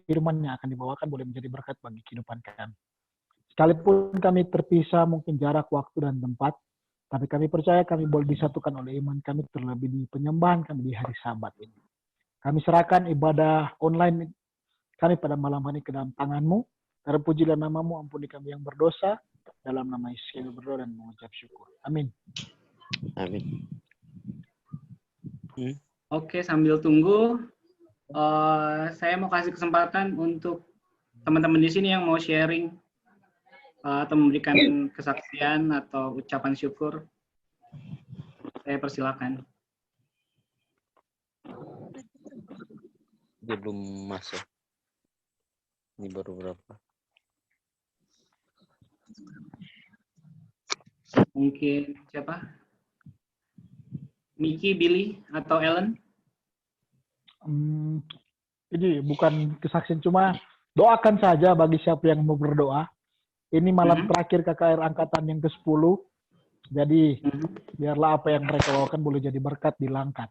firman yang akan dibawakan boleh menjadi berkat bagi kehidupan kami. Sekalipun kami terpisah mungkin jarak, waktu, dan tempat, tapi kami percaya kami boleh disatukan oleh iman kami terlebih di penyembahan kami di hari Sabat ini. Kami serahkan ibadah online kami pada malam hari ke dalam tangan-Mu. Terpujilah nama-Mu, ampuni kami yang berdosa. Dalam nama Yesus kami berdoa dan mengucap syukur. Amin. Amin. Oke, sambil tunggu, saya mau kasih kesempatan untuk teman-teman di sini yang mau sharing atau memberikan kesaksian atau ucapan syukur. Saya persilakan. Dia belum masuk. Ini baru berapa? Mungkin siapa? Miki, Billy, atau Ellen? Ini bukan kesaksian, cuma doakan saja bagi siapa yang mau berdoa. Ini malam terakhir KKR angkatan yang ke-10. Jadi biarlah apa yang mereka bawakan boleh jadi berkat di Langkat.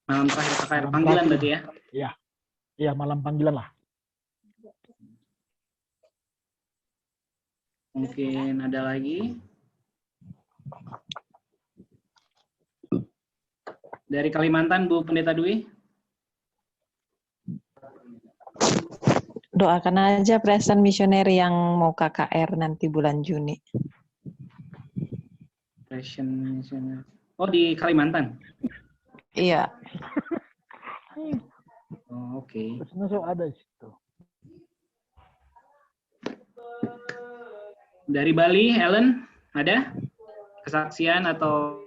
Malam terakhir KKR panggilan berarti ya? Iya. Iya, malam panggilan lah. Mungkin ada lagi. Dari Kalimantan, Bu Pendeta Dwi. Doakan aja Presiden Missionary yang mau KKR nanti bulan Juni. Presiden. Oh, di Kalimantan? Iya. Oh, oke. Terus ada di situ. Dari Bali, Ellen, ada kesaksian atau?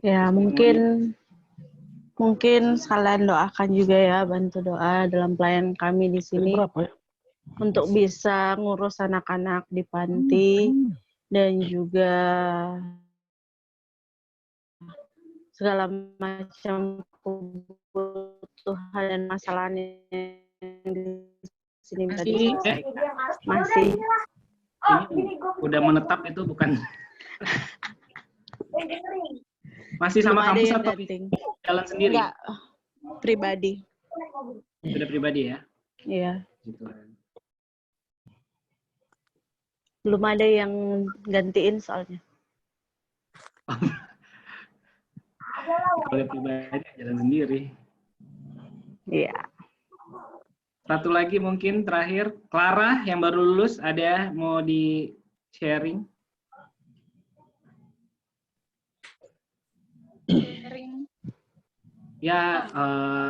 Ya, mungkin sekalian doakan juga ya, bantu doa dalam pelayanan kami di sini untuk bisa ngurus anak-anak di panti dan juga segala macam kebutuhan dan masalah yang di sini masih ini udah menetap itu bukan? Masih sama kampus atau jalan sendiri? Enggak, pribadi. Sudah pribadi ya? Iya. Gitu. Belum ada yang gantiin soalnya. Kalau pribadi jalan sendiri. Iya. Satu lagi mungkin terakhir, Clara yang baru lulus, ada mau di sharing? Ya,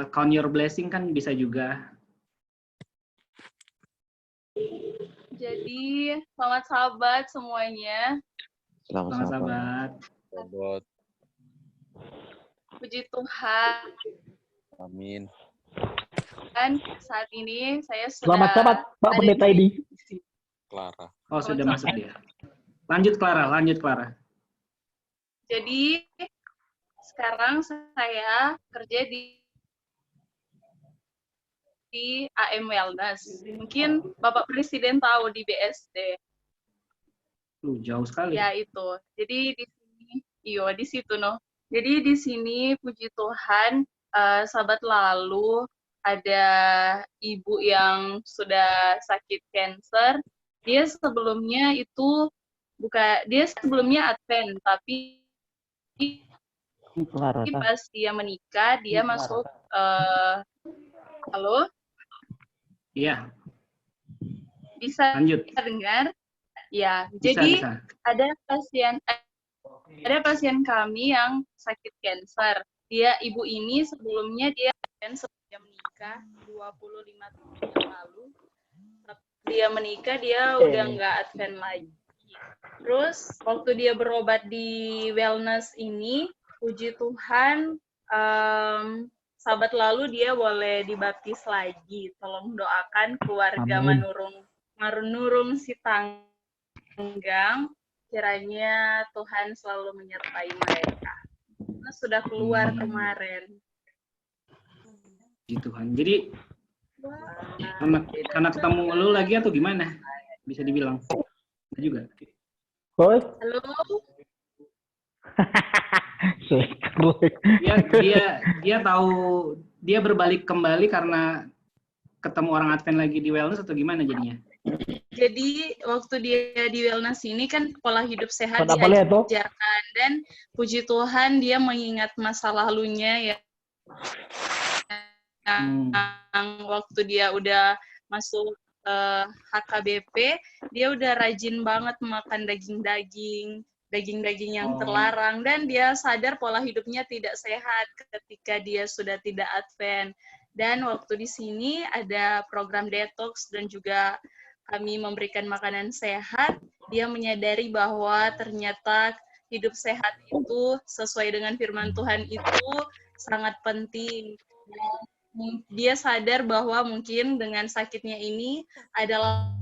count your blessing kan bisa juga. Jadi, selamat Sabat semuanya. Selamat Sabat. Puji Tuhan. Amin. Dan saat ini saya sudah Selamat Sabat, Pak Pendeta Edi. Clara. Oh, sudah masuk dia. Lanjut Clara. Jadi, sekarang saya kerja di AM Wellness. Mungkin Bapak Presiden tahu di BSD. Jauh sekali. Ya, itu. Jadi di sini, di situ Jadi di sini puji Tuhan, Sabat lalu ada ibu yang sudah sakit kanker. Dia sebelumnya Advent, tapi pas dia menikah, dia masuk halo? Iya. Bisa lanjut. Dengar? Ya, Bisa. jadi ada pasien kami yang sakit kanker. Ibu ini sebelumnya dia menikah 25 tahun yang lalu. Dia menikah, dia udah nggak Advent lagi. Terus waktu dia berobat di wellness ini, puji Tuhan, Sabat lalu dia boleh dibaptis lagi. Tolong doakan keluarga Manurung Sitanggang, kiranya Tuhan selalu menyertai mereka. Nah, sudah keluar kemarin. Puji Tuhan. Jadi karena ketemu lu lagi atau gimana? Bisa dibilang. Juga. Halo. Dia tahu, dia berbalik kembali karena ketemu orang Advent lagi di wellness atau gimana jadinya? Jadi waktu dia di wellness ini kan pola hidup sehat Apa boleh tuh? diajarkan, dan puji Tuhan dia mengingat masa lalunya yang waktu dia udah masuk HKBP, dia udah rajin banget makan daging-daging yang terlarang, dan dia sadar pola hidupnya tidak sehat ketika dia sudah tidak Advent. Dan waktu di sini ada program detox dan juga kami memberikan makanan sehat, dia menyadari bahwa ternyata hidup sehat itu sesuai dengan firman Tuhan itu sangat penting. Dia sadar bahwa mungkin dengan sakitnya ini adalah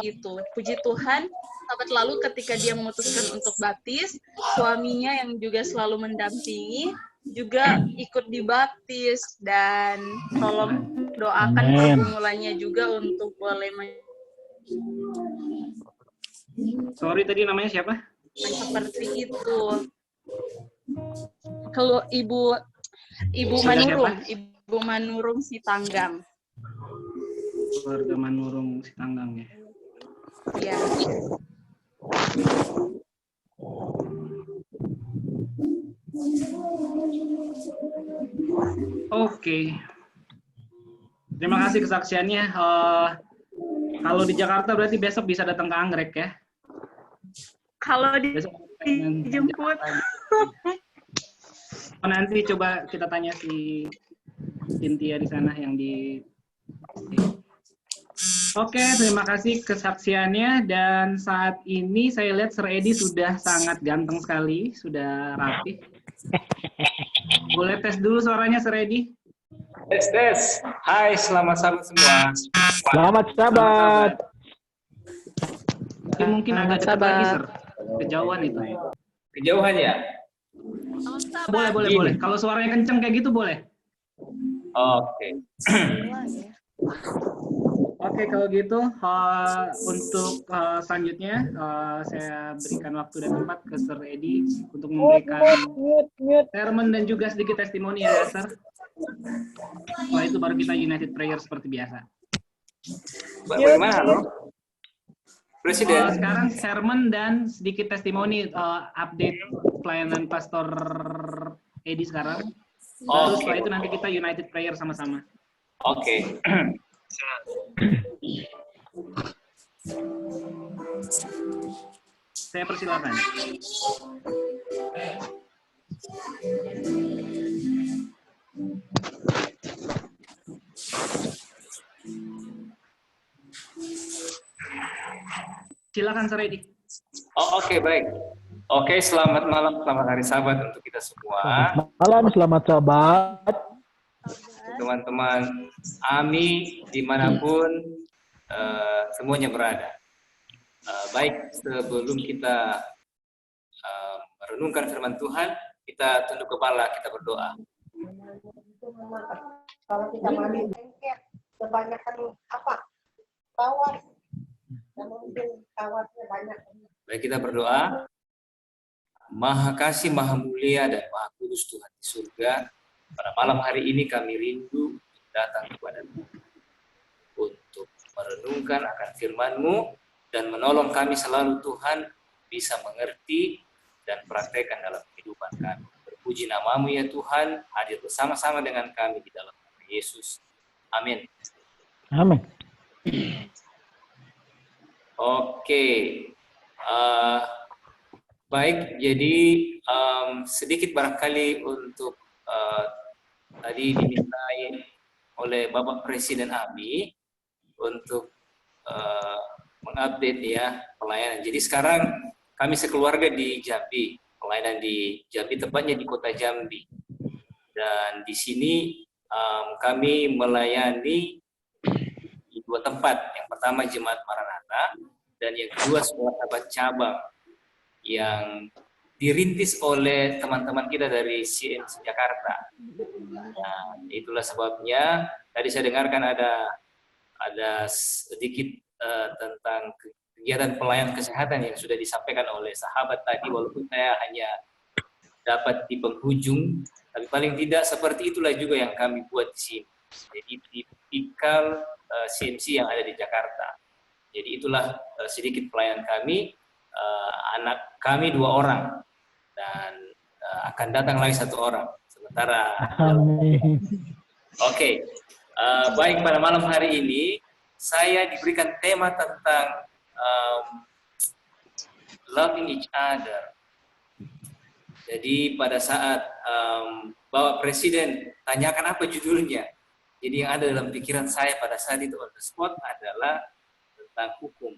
itu. Puji Tuhan, sahabat lalu ketika dia memutuskan untuk baptis, suaminya yang juga selalu mendampingi juga ikut dibaptis, dan tolong doakan pergumulannya juga untuk boleh Sorry, tadi namanya siapa? Seperti itu. Kalau Ibu Manurung Sitanggang. Keluarga Manurung Sitanggang ya. Iya. Oke. Terima kasih kesaksiannya. Kalau di Jakarta berarti besok bisa datang ke Anggrek ya? Kalau dijemput. Nanti coba kita tanya si Cynthia di sana yang di. Oke, terima kasih kesaksiannya, dan saat ini saya lihat Sir Edi sudah sangat ganteng sekali, sudah rapi. Boleh tes dulu suaranya Sir Edi? Tes. Hai, selamat sahabat semua. Selamat sahabat. Mungkin agak dekat lagi, Sir. Kejauhan itu. Kejauhan ya? Boleh. Kalau suaranya kenceng kayak gitu boleh. Oke. Oke, kalau gitu untuk selanjutnya saya berikan waktu dan tempat ke Sir Edi untuk memberikan sermon dan juga sedikit testimoni ya, Sir. Setelah itu baru kita United Prayer seperti biasa. Bagaimana, Bro? Presiden. Sekarang sermon dan sedikit testimoni update pelayanan Pastor Edi sekarang. Lalu setelah itu nanti kita United Prayer sama-sama. Oke. Saya persilakan. Silakan Sir Edi. Oke, baik. Oke, selamat malam, selamat hari Sabat untuk kita semua. Malam, selamat sahabat. Teman-teman AMI dimanapun semuanya berada. Baik, sebelum kita merenungkan firman Tuhan, kita tunduk kepala, kita berdoa. Kalau kita mandi lengket, kebanyakan apa? Tawar. Mungkin tawarnya banyak. Baik, kita berdoa. Maha kasih, maha mulia, dan maha kudus Tuhan di surga, pada malam hari ini kami rindu datang kepada-Mu untuk merenungkan akan firman-Mu dan menolong kami selalu Tuhan bisa mengerti dan praktekkan dalam kehidupan kami. Berpuji nama-Mu ya Tuhan, hadir bersama-sama dengan kami di dalam nama Yesus. Amin. Amin. Oke. Baik, jadi sedikit barangkali untuk tadi dimintai oleh Bapak Presiden AMI untuk mengupdate ya pelayanan. Jadi sekarang kami sekeluarga di Jambi, pelayanan di Jambi, tepatnya di kota Jambi. Dan di sini kami melayani di dua tempat. Yang pertama Jemaat Maranatha dan yang kedua Sekolah Sahabat Cabang yang dirintis oleh teman-teman kita dari CMC Jakarta. Nah, itulah sebabnya tadi saya dengarkan ada sedikit tentang kegiatan pelayanan kesehatan yang sudah disampaikan oleh sahabat tadi, walaupun saya hanya dapat di penghujung, tapi paling tidak seperti itulah juga yang kami buat di sini. Jadi tipikal CMC yang ada di Jakarta. Jadi itulah sedikit pelayanan kami. Anak kami 2 orang dan akan datang lagi 1 orang. Sementara. Oke. Baik, pada malam hari ini saya diberikan tema tentang loving each other. Jadi pada saat Bapak Presiden tanyakan apa judulnya, jadi yang ada dalam pikiran saya pada saat itu on the spot adalah tentang hukum.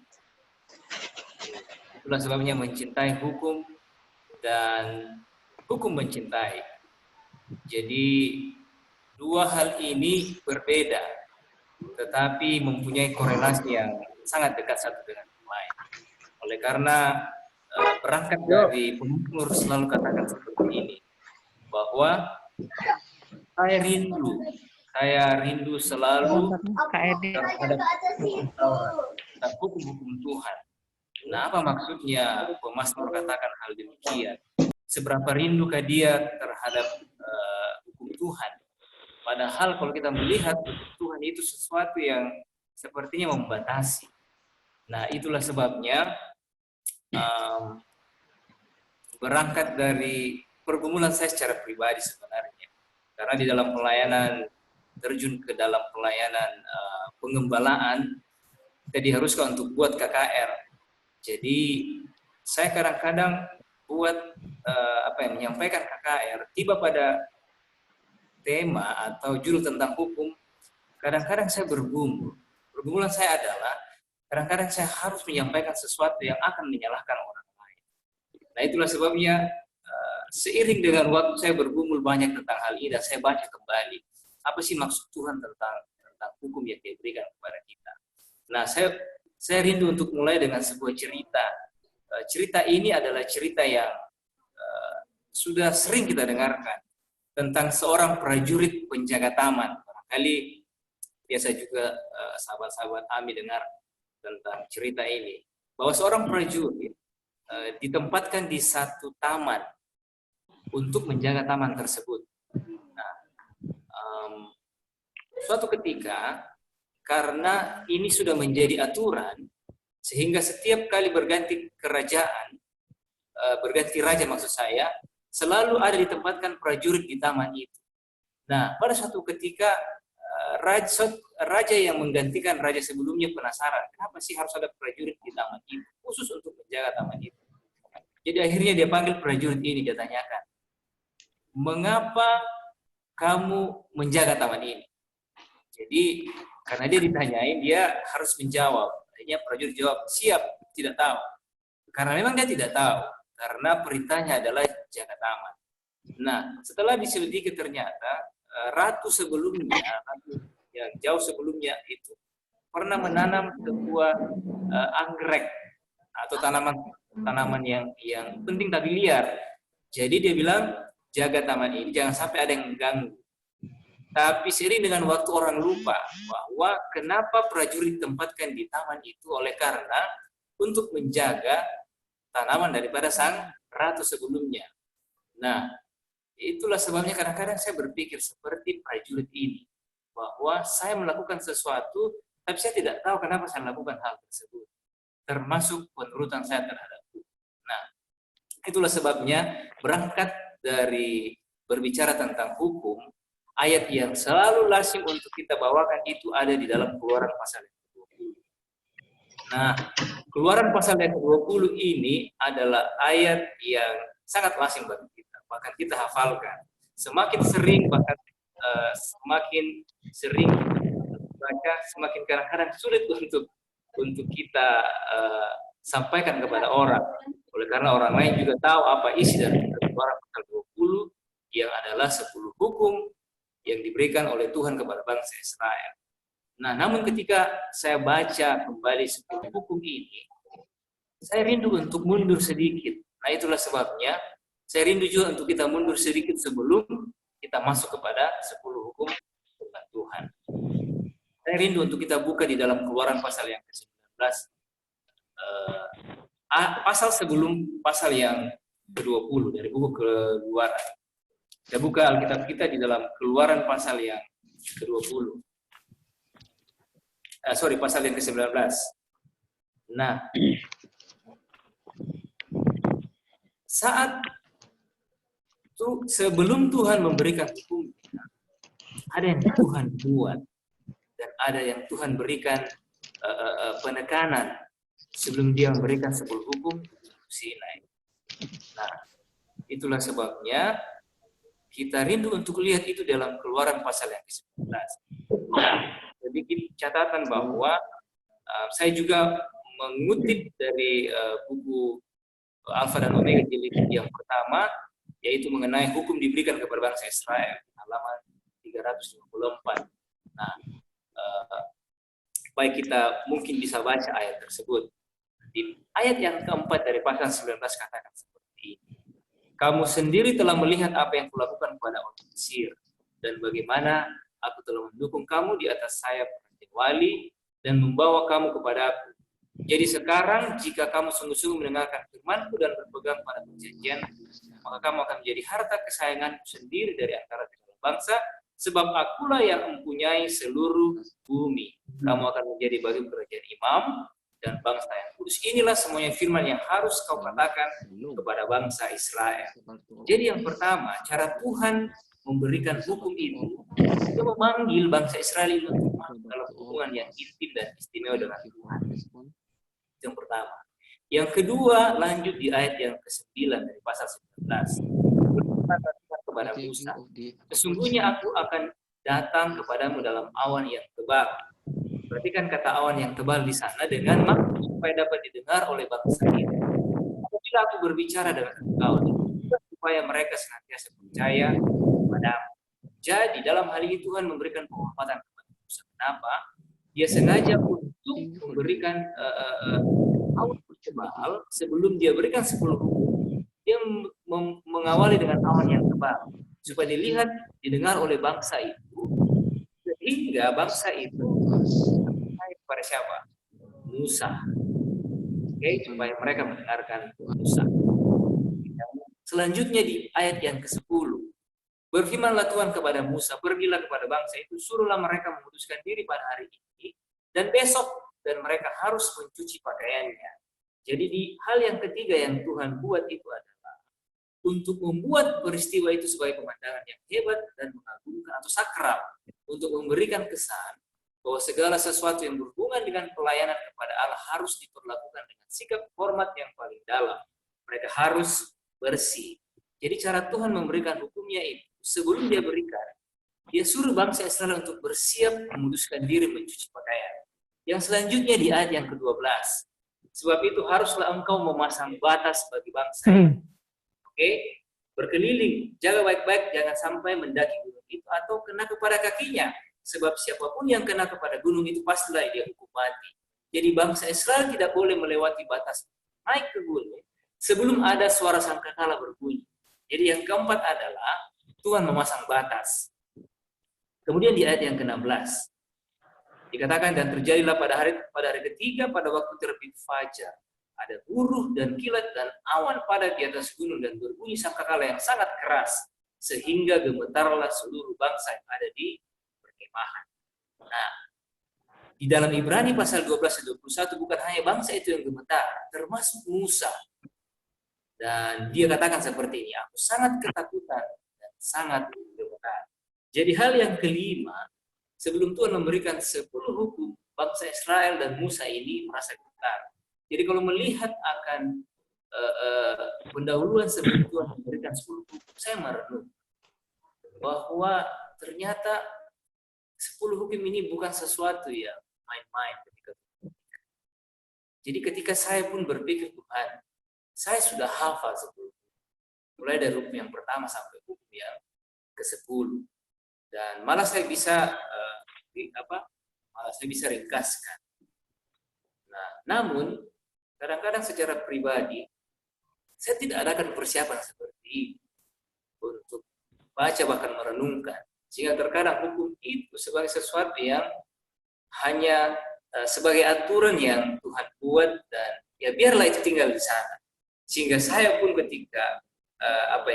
Itulah sebabnya mencintai hukum dan hukum mencintai. Jadi 2 hal ini berbeda, tetapi mempunyai korelasi yang sangat dekat satu dengan yang lain. Oleh karena berangkat dari pemikir selalu katakan seperti ini, bahwa saya rindu selalu terhadap hukum-hukum Tuhan. Nah, apa maksudnya pemasmur katakan hal demikian? Seberapa rindukah dia terhadap hukum Tuhan? Padahal kalau kita melihat hukum Tuhan itu sesuatu yang sepertinya membatasi. Nah, itulah sebabnya berangkat dari pergumulan saya secara pribadi sebenarnya. Karena di dalam pelayanan, terjun ke dalam pelayanan pengembalaan, kita diharuskan untuk buat KKR. Jadi saya kadang-kadang buat menyampaikan KKR, tiba pada tema atau judul tentang hukum, kadang-kadang saya bergumul. Pergumulan saya adalah kadang-kadang saya harus menyampaikan sesuatu yang akan menyalahkan orang lain. Nah, itulah sebabnya seiring dengan waktu saya bergumul banyak tentang hal ini dan saya baca kembali apa sih maksud Tuhan tentang hukum yang Dia berikan kepada kita. Nah, saya rindu untuk mulai dengan sebuah cerita. Cerita ini adalah cerita yang sudah sering kita dengarkan tentang seorang prajurit penjaga taman. Barangkali biasa juga sahabat-sahabat Ami dengar tentang cerita ini. Bahwa seorang prajurit ditempatkan di satu taman untuk menjaga taman tersebut. Nah, suatu ketika, karena ini sudah menjadi aturan, sehingga setiap kali berganti kerajaan, berganti raja maksud saya, selalu ada ditempatkan prajurit di taman itu. Nah, pada suatu ketika raja yang menggantikan raja sebelumnya penasaran, kenapa sih harus ada prajurit di taman itu, khusus untuk menjaga taman itu. Jadi akhirnya dia panggil prajurit ini, dia tanyakan, mengapa kamu menjaga taman ini? Jadi karena dia ditanyain, dia harus menjawab. Akhirnya prajurit jawab, siap, tidak tahu. Karena memang dia tidak tahu, karena perintahnya adalah jaga taman. Nah, setelah diselidiki ternyata ratu sebelumnya, ratu yang jauh sebelumnya itu pernah menanam sebuah anggrek atau tanaman yang penting tapi liar. Jadi dia bilang jaga taman ini jangan sampai ada yang mengganggu. Tapi seiring dengan waktu orang lupa bahwa kenapa prajurit ditempatkan di taman itu oleh karena untuk menjaga tanaman daripada sang ratu sebelumnya. Nah, itulah sebabnya kadang-kadang saya berpikir seperti prajurit ini, bahwa saya melakukan sesuatu, tapi saya tidak tahu kenapa saya melakukan hal tersebut, termasuk penurutan saya terhadap Tuhan. Nah, itulah sebabnya berangkat dari berbicara tentang hukum, ayat yang selalu lazim untuk kita bawakan itu ada di dalam Keluaran pasal yang ke-20. Nah, Keluaran pasal yang ke-20 ini adalah ayat yang sangat lazim bagi kita, bahkan kita hafalkan. Semakin sering, bahkan semakin sering baca, semakin kadang-kadang sulit untuk kita sampaikan kepada orang. Oleh karena orang lain juga tahu apa isi dari Keluaran pasal 20 yang adalah 10 hukum yang diberikan oleh Tuhan kepada bangsa Israel. Nah, namun ketika saya baca kembali 10 hukum ini, saya rindu untuk mundur sedikit. Nah, itulah sebabnya saya rindu juga untuk kita mundur sedikit sebelum kita masuk kepada 10 hukum tentang Tuhan. Saya rindu untuk kita buka di dalam Keluaran pasal yang ke-19 pasal sebelum pasal yang ke-20 dari buku Keluaran. Kita buka Alkitab kita di dalam Keluaran pasal yang ke-20. Pasal yang ke-19. Nah, saat itu sebelum Tuhan memberikan hukum, ada yang Tuhan buat dan ada yang Tuhan berikan penekanan sebelum Dia memberikan 10 hukum Sinai. Nah, itulah sebabnya kita rindu untuk lihat itu dalam Keluaran pasal yang ke-19. Nah, sedikit catatan bahwa saya juga mengutip dari buku Alfa dan Omega jilid yang pertama, yaitu mengenai hukum diberikan kepada bangsa Israel, halaman 354. Nah, baik kita mungkin bisa baca ayat tersebut. Di ayat yang keempat dari pasal 19 katakan seperti ini. Kamu sendiri telah melihat apa yang kulakukan kepada orang Mesir, dan bagaimana aku telah mendukung kamu di atas sayap Raja Wali dan membawa kamu kepadaku. Jadi sekarang jika kamu sungguh-sungguh mendengarkan firman-Ku dan berpegang pada perjanjian, maka kamu akan menjadi harta kesayangan-Ku sendiri dari antara segala bangsa, sebab Akulah yang mempunyai seluruh bumi. Kamu akan menjadi bagi kerajaan imam dan bangsa yang kudus. Inilah semuanya firman yang harus kau katakan kepada bangsa Israel. Jadi yang pertama, cara Tuhan memberikan hukum itu, Dia memanggil bangsa Israel untuk masuk dalam hubungan yang intim dan istimewa dengan Tuhan. Yang pertama. Yang kedua, lanjut di ayat yang ke-9 dari pasal 19. Kepada Musa, sesungguhnya aku akan datang kepadamu dalam awan yang tebal. Perhatikan kata awan yang tebal di sana dengan maksud supaya dapat didengar oleh bangsa ini. Apabila aku berbicara dengan engkau, supaya mereka senantiasa percaya kepadamu. Jadi dalam hal ini Tuhan memberikan penghormatan kepada Musa. Kenapa? Dia sengaja untuk memberikan awan tebal sebelum Dia berikan 10 hukum. Dia mengawali dengan awan yang tebal supaya dilihat, didengar oleh bangsa itu, sehingga bangsa itu kepada siapa? Musa. Oke, supaya mereka mendengarkan Musa. Selanjutnya di ayat yang ke-10. Berfirmanlah Tuhan kepada Musa, pergilah kepada bangsa itu, suruhlah mereka memutuskan diri pada hari ini dan besok, dan mereka harus mencuci pakaiannya. Jadi di hal yang ketiga yang Tuhan buat itu adalah untuk membuat peristiwa itu sebagai pemandangan yang hebat dan mengagumkan atau sakral, untuk memberikan kesan bahwa segala sesuatu yang berhubungan dengan pelayanan kepada Allah harus diperlakukan dengan sikap hormat yang paling dalam. Mereka harus bersih. Jadi cara Tuhan memberikan hukumnya itu, sebelum Dia berikan, Dia suruh bangsa Israel untuk bersiap memuduskan diri mencuci pakaian. Yang selanjutnya di ayat yang ke-12. Sebab itu haruslah engkau memasang batas bagi bangsa ini. Oke? Berkeliling, jaga baik-baik, jangan sampai mendaki gunung itu atau kena kepada kakinya. Sebab siapapun yang kena kepada gunung itu pastilah dia hukum mati. Jadi bangsa Israel tidak boleh melewati batas naik ke gunung sebelum ada suara sangkakala berbunyi. Jadi yang keempat adalah Tuhan memasang batas. Kemudian di ayat yang ke-16 dikatakan, dan terjadilah pada hari ketiga pada waktu terbit fajar, ada buruh dan kilat dan awan padat di atas gunung dan berbunyi sangkakala yang sangat keras sehingga gemetarlah seluruh bangsa yang ada di perkemahan. Nah, di dalam Ibrani pasal 12-21 bukan hanya bangsa itu yang gemetar, termasuk Musa. Dan dia katakan seperti ini, aku sangat ketakutan dan sangat gemetar. Jadi hal yang kelima, sebelum Tuhan memberikan 10 hukum, bangsa Israel dan Musa ini merasa gemetar. Jadi kalau melihat akan pendahuluan sebelum Tuhan memberikan 10 hukum, saya merenung bahwa ternyata 10 hukum ini bukan sesuatu yang main-main. Jadi ketika saya pun berpikir, Tuhan, saya sudah hafal 10. Mulai dari hukum yang pertama sampai hukum yang ke-10. Dan malah saya bisa ringkaskan. Nah, namun kadang-kadang secara pribadi saya tidak adakan persiapan seperti ini untuk baca bahkan merenungkan. Sehingga terkadang hukum itu sebagai sesuatu yang hanya sebagai aturan yang Tuhan buat dan ya biarlah itu tinggal di sana. Sehingga saya pun ketika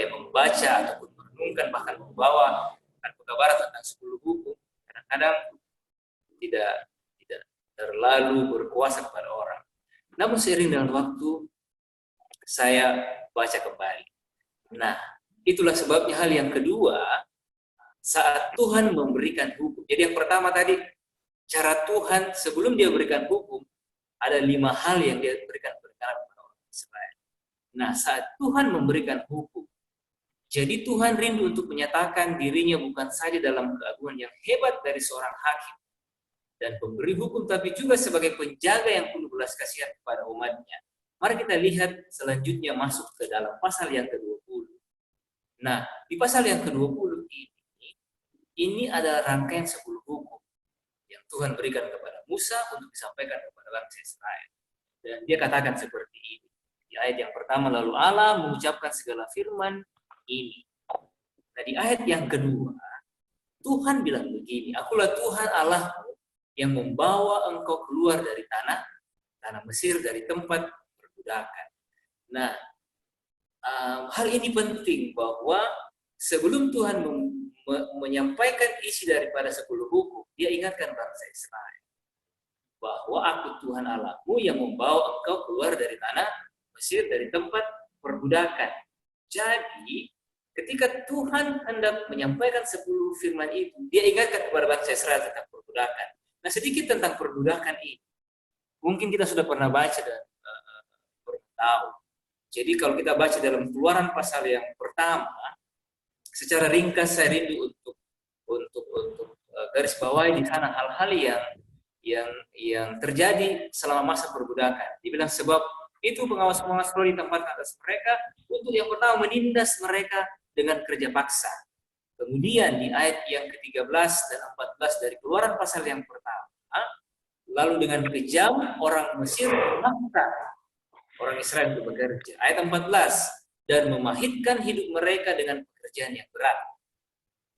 membaca ataupun merenungkan bahkan membawa kabar tentang 10 hukum, kadang-kadang tidak terlalu berkuasa kepada orang. Namun seiring dengan waktu saya baca kembali. Nah, itulah sebabnya hal yang kedua saat Tuhan memberikan hukum. Jadi yang pertama tadi, cara Tuhan sebelum dia berikan hukum, ada 5 hal yang dia berikan kepada orang Israel. Nah, saat Tuhan memberikan hukum, jadi Tuhan rindu untuk menyatakan dirinya bukan saja dalam keagungan yang hebat dari seorang hakim dan pemberi hukum, tapi juga sebagai penjaga yang penuh belas kasihan kepada umatnya. Mari kita lihat selanjutnya masuk ke dalam pasal yang ke-20. Nah, di pasal yang ke-20 ini adalah rangkaian 10 hukum yang Tuhan berikan kepada Musa untuk disampaikan kepada bangsa Israel. Dan dia katakan seperti ini. Di ayat yang pertama, lalu Allah mengucapkan segala firman ini. Nah, di ayat yang kedua, Tuhan bilang begini, akulah Tuhan Allahmu yang membawa engkau keluar dari tanah Mesir, dari tempat perbudakan. Nah, hal ini penting bahwa sebelum Tuhan menyampaikan isi daripada 10 hukum, dia ingatkan bangsa Israel bahwa aku Tuhan Allahmu yang membawa engkau keluar dari tanah Mesir, dari tempat perbudakan. Jadi, ketika Tuhan hendak menyampaikan 10 firman itu, dia ingatkan kepada bangsa Israel tentang perbudakan. Nah, sedikit tentang perbudakan ini. Mungkin kita sudah pernah baca dan pernah tahu. Jadi kalau kita baca dalam Keluaran pasal yang pertama, secara ringkas saya rindu untuk garis bawahi di sana hal-hal yang terjadi selama masa perbudakan. Dibilang sebab itu pengawas-pengawas roh ditempatkan atas mereka untuk yang pertama menindas mereka dengan kerja paksa. Kemudian di ayat yang ke-13 dan 14 dari Keluaran pasal yang pertama, lalu dengan kejam orang Mesir memaksa orang Israel untuk bekerja. Ayat 14, dan memahitkan hidup mereka dengan pekerjaan yang berat,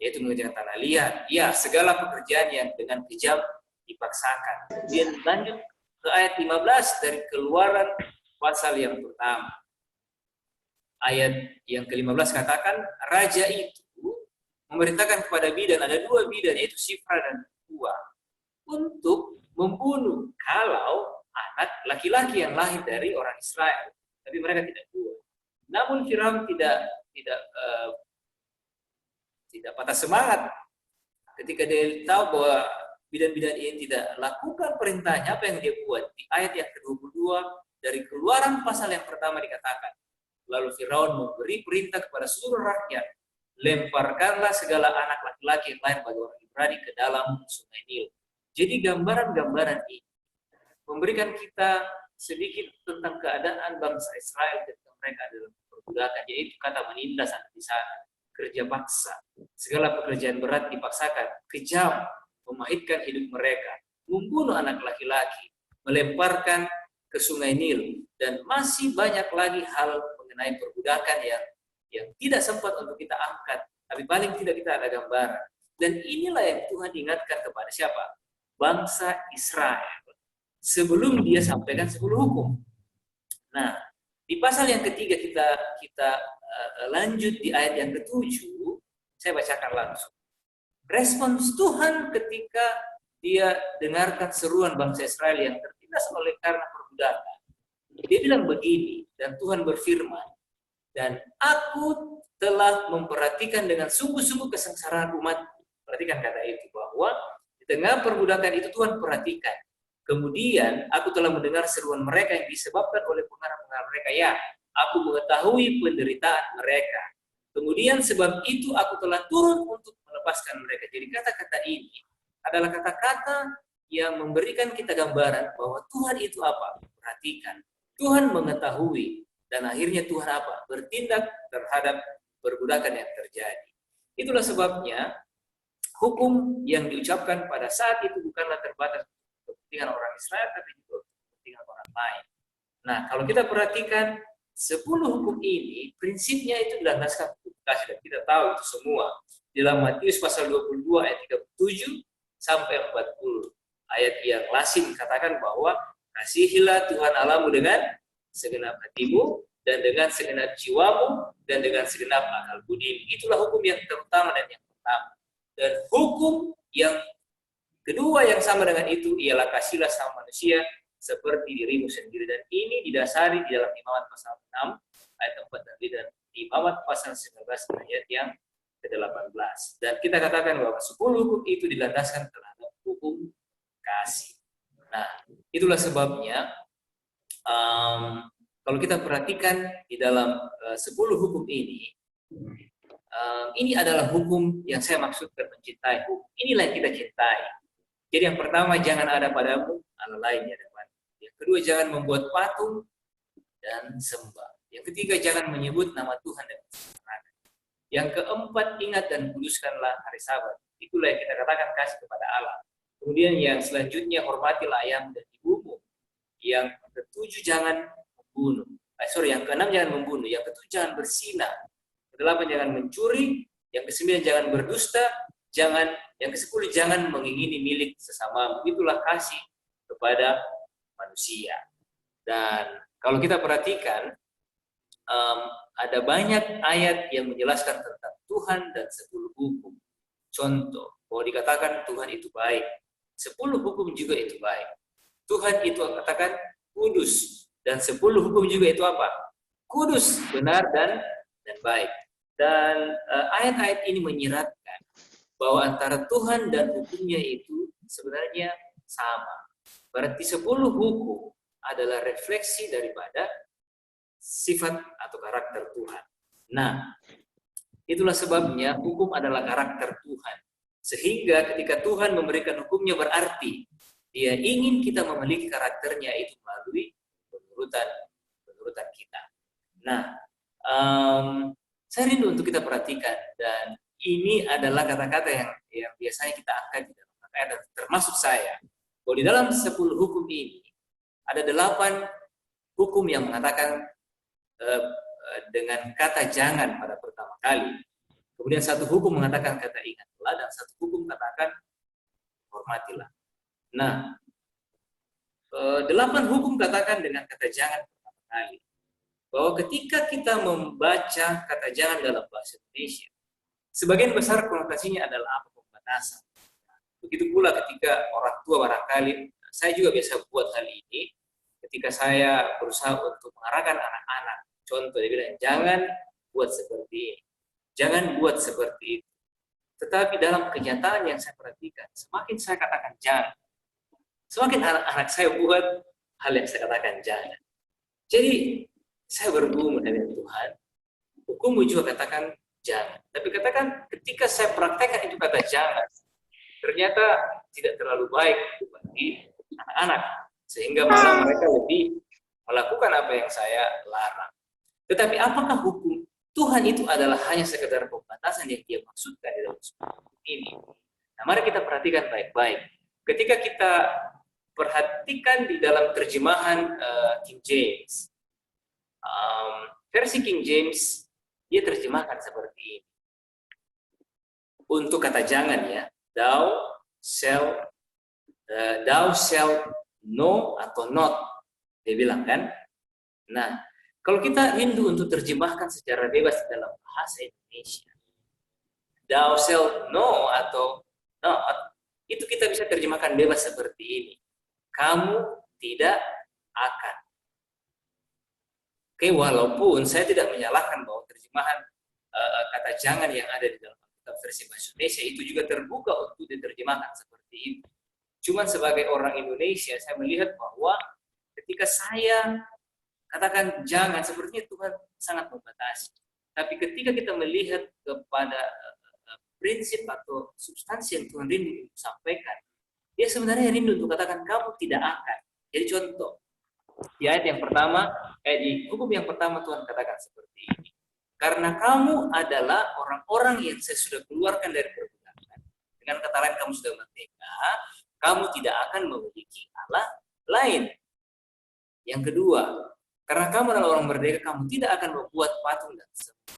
yaitu mengerjakan tanah liat. Ya, segala pekerjaan yang dengan kejam dipaksakan. Kemudian lanjut ke ayat 15 dari Keluaran pasal yang pertama. Ayat yang ke-15 katakan, raja itu memerintahkan kepada bidan, ada 2 bidan, yaitu Sifra dan Pua, untuk membunuh kalau anak laki-laki yang lahir dari orang Israel, tapi mereka tidak bunuh. Namun Firaun tidak patah semangat ketika dia tahu bahwa bidan-bidan ini tidak lakukan perintahnya. Apa yang dia buat? Di ayat yang ke-22 dari Keluaran pasal yang pertama dikatakan, lalu Firaun memberi perintah kepada seluruh rakyat, lemparkanlah segala anak laki-laki yang lahir bagi orang Ibrani ke dalam sungai Nil. Jadi gambaran-gambaran ini memberikan kita sedikit tentang keadaan bangsa Israel ketika mereka dalam perbudakan, yaitu kata menindas ada di sana, kerja paksa, segala pekerjaan berat dipaksakan, kejam, memahitkan hidup mereka, membunuh anak laki-laki, melemparkan ke sungai Nil, dan masih banyak lagi hal mengenai perbudakan yang tidak sempat untuk kita angkat, tapi paling tidak kita ada gambaran. Dan inilah yang Tuhan ingatkan kepada siapa? Bangsa Israel sebelum dia sampaikan 10 hukum. Nah, di pasal yang ketiga kita lanjut di ayat yang ke-7, saya bacakan langsung. Respons Tuhan ketika dia dengarkan seruan bangsa Israel yang tertindas oleh karena perbudakan. Dia bilang begini, dan Tuhan berfirman, dan aku telah memperhatikan dengan sungguh-sungguh kesengsaraan umat. Perhatikan kata itu, bahwa di tengah perbudakan itu Tuhan perhatikan. Kemudian aku telah mendengar seruan mereka yang disebabkan oleh pengarang-pengarang mereka. Ya, aku mengetahui penderitaan mereka. Kemudian sebab itu aku telah turun untuk melepaskan mereka. Jadi kata-kata ini adalah kata-kata yang memberikan kita gambaran bahwa Tuhan itu apa? Perhatikan. Tuhan mengetahui. Dan akhirnya Tuhan apa? Bertindak terhadap perbudakan yang terjadi. Itulah sebabnya hukum yang diucapkan pada saat itu bukanlah terbatas untuk kepentingan orang Israel, tapi juga untuk kepentingan orang lain. Nah, kalau kita perhatikan 10 hukum ini, prinsipnya itu dilandaskan kasih, dan kita tahu itu semua. Dalam Matius pasal 22 ayat 37 sampai 40. Ayat yang lazim katakan bahwa kasihilah Tuhan Allahmu dengan segenap hatimu, dan dengan segenap jiwamu, dan dengan segenap akal budimu. Itulah hukum yang terutama dan yang pertama. Dan hukum yang kedua yang sama dengan itu ialah kasihlah sama manusia seperti dirimu sendiri. Dan ini didasari di dalam Imamat pasal 6 ayat 4 dan 5, dan Imamat pasal 19 ayat yang ke-18. Dan kita katakan bahwa 10 hukum itu dilandaskan terhadap hukum kasih. Nah, itulah sebabnya kalau kita perhatikan di dalam 10 hukum ini adalah hukum yang saya maksudkan mencintai. Inilah yang kita cintai. Jadi yang pertama, jangan ada padamu Allah lain di hadapanmu. Yang kedua, jangan membuat patung dan sembah. Yang ketiga, jangan menyebut nama Tuhan dengan sembarangan. Yang keempat, ingat dan kuduskanlah hari Sabat. Itulah yang kita katakan kasih kepada Allah. Kemudian yang selanjutnya, hormatilah ayahmu dan ibumu. Yang ketujuh, jangan membunuh. Yang keenam, jangan membunuh. Yang ketujuh, jangan berzina. Kedelapan, jangan mencuri. Yang kesembilan, jangan berdusta. Yang ke-10, jangan mengingini milik sesamamu. Itulah kasih kepada manusia. Dan kalau kita perhatikan, ada banyak ayat yang menjelaskan tentang Tuhan dan 10 hukum. Contoh, bahwa dikatakan Tuhan itu baik. 10 hukum juga itu baik. Tuhan itu katakan kudus. Dan 10 hukum juga itu apa? Kudus, benar, dan baik. Dan ayat-ayat ini menyiratkan bahwa antara Tuhan dan hukumnya itu sebenarnya sama. Berarti 10 hukum adalah refleksi daripada sifat atau karakter Tuhan. Nah, itulah sebabnya hukum adalah karakter Tuhan. Sehingga ketika Tuhan memberikan hukumnya berarti Dia ingin kita memiliki karakternya itu melalui penurutan kita. Nah, saya rindu untuk kita perhatikan, dan ini adalah kata-kata yang biasanya kita angkat di dalam KKR, termasuk saya. Bahwa di dalam 10 hukum ini ada 8 hukum yang mengatakan dengan kata jangan pada pertama kali. Kemudian 1 hukum mengatakan kata ingatlah, dan 1 hukum katakan hormatilah. Nah, 8 hukum katakan dengan kata jangan pertama kali. Bahwa ketika kita membaca kata jangan dalam bahasa Indonesia, sebagian besar konotasinya adalah apa? Pembatasan. Begitu pula ketika orang tua barangkali, saya juga biasa buat hal ini, ketika saya berusaha untuk mengarahkan anak-anak. Contoh, dia bilang, jangan buat seperti ini. Jangan buat seperti itu. Tetapi dalam kenyataan yang saya perhatikan, semakin saya katakan jangan, semakin anak-anak saya buat hal yang saya katakan jangan. Jadi, saya bergumul dengan Tuhan, hukummu juga katakan jangan. Tapi katakan ketika saya praktekkan itu kata jangan, ternyata tidak terlalu baik bagi anak-anak. Sehingga malah mereka lebih melakukan apa yang saya larang. Tetapi apakah hukum Tuhan itu adalah hanya sekedar pembatasan yang Dia maksudkan di dalam hukum ini? Nah, mari kita perhatikan baik-baik. Ketika kita perhatikan di dalam terjemahan King James, versi King James, dia terjemahkan seperti ini. Untuk kata jangan ya, thou shall no atau not, dia bilang kan. Nah, kalau kita rindu untuk terjemahkan secara bebas dalam bahasa Indonesia, thou shall no atau not, itu kita bisa terjemahkan bebas seperti ini. Kamu tidak akan. Oke, walaupun saya tidak menyalahkan bahwa terjemahan kata jangan yang ada di dalam versi bahasa Indonesia itu juga terbuka untuk diterjemahkan seperti itu. Cuman sebagai orang Indonesia, saya melihat bahwa ketika saya katakan jangan, sepertinya Tuhan sangat membatasi. Tapi ketika kita melihat kepada prinsip atau substansi yang Tuhan rindu sampaikan, Dia sebenarnya rindu untuk katakan kamu tidak akan. Jadi contoh, di ayat yang pertama, di hukum yang pertama Tuhan katakan seperti ini. Karena kamu adalah orang-orang yang saya sudah keluarkan dari perbudakan. Dengan kata lain, kamu sudah merdeka, kamu tidak akan memiliki Allah lain. Yang kedua, karena kamu adalah orang merdeka, kamu tidak akan membuat patung dan sembah.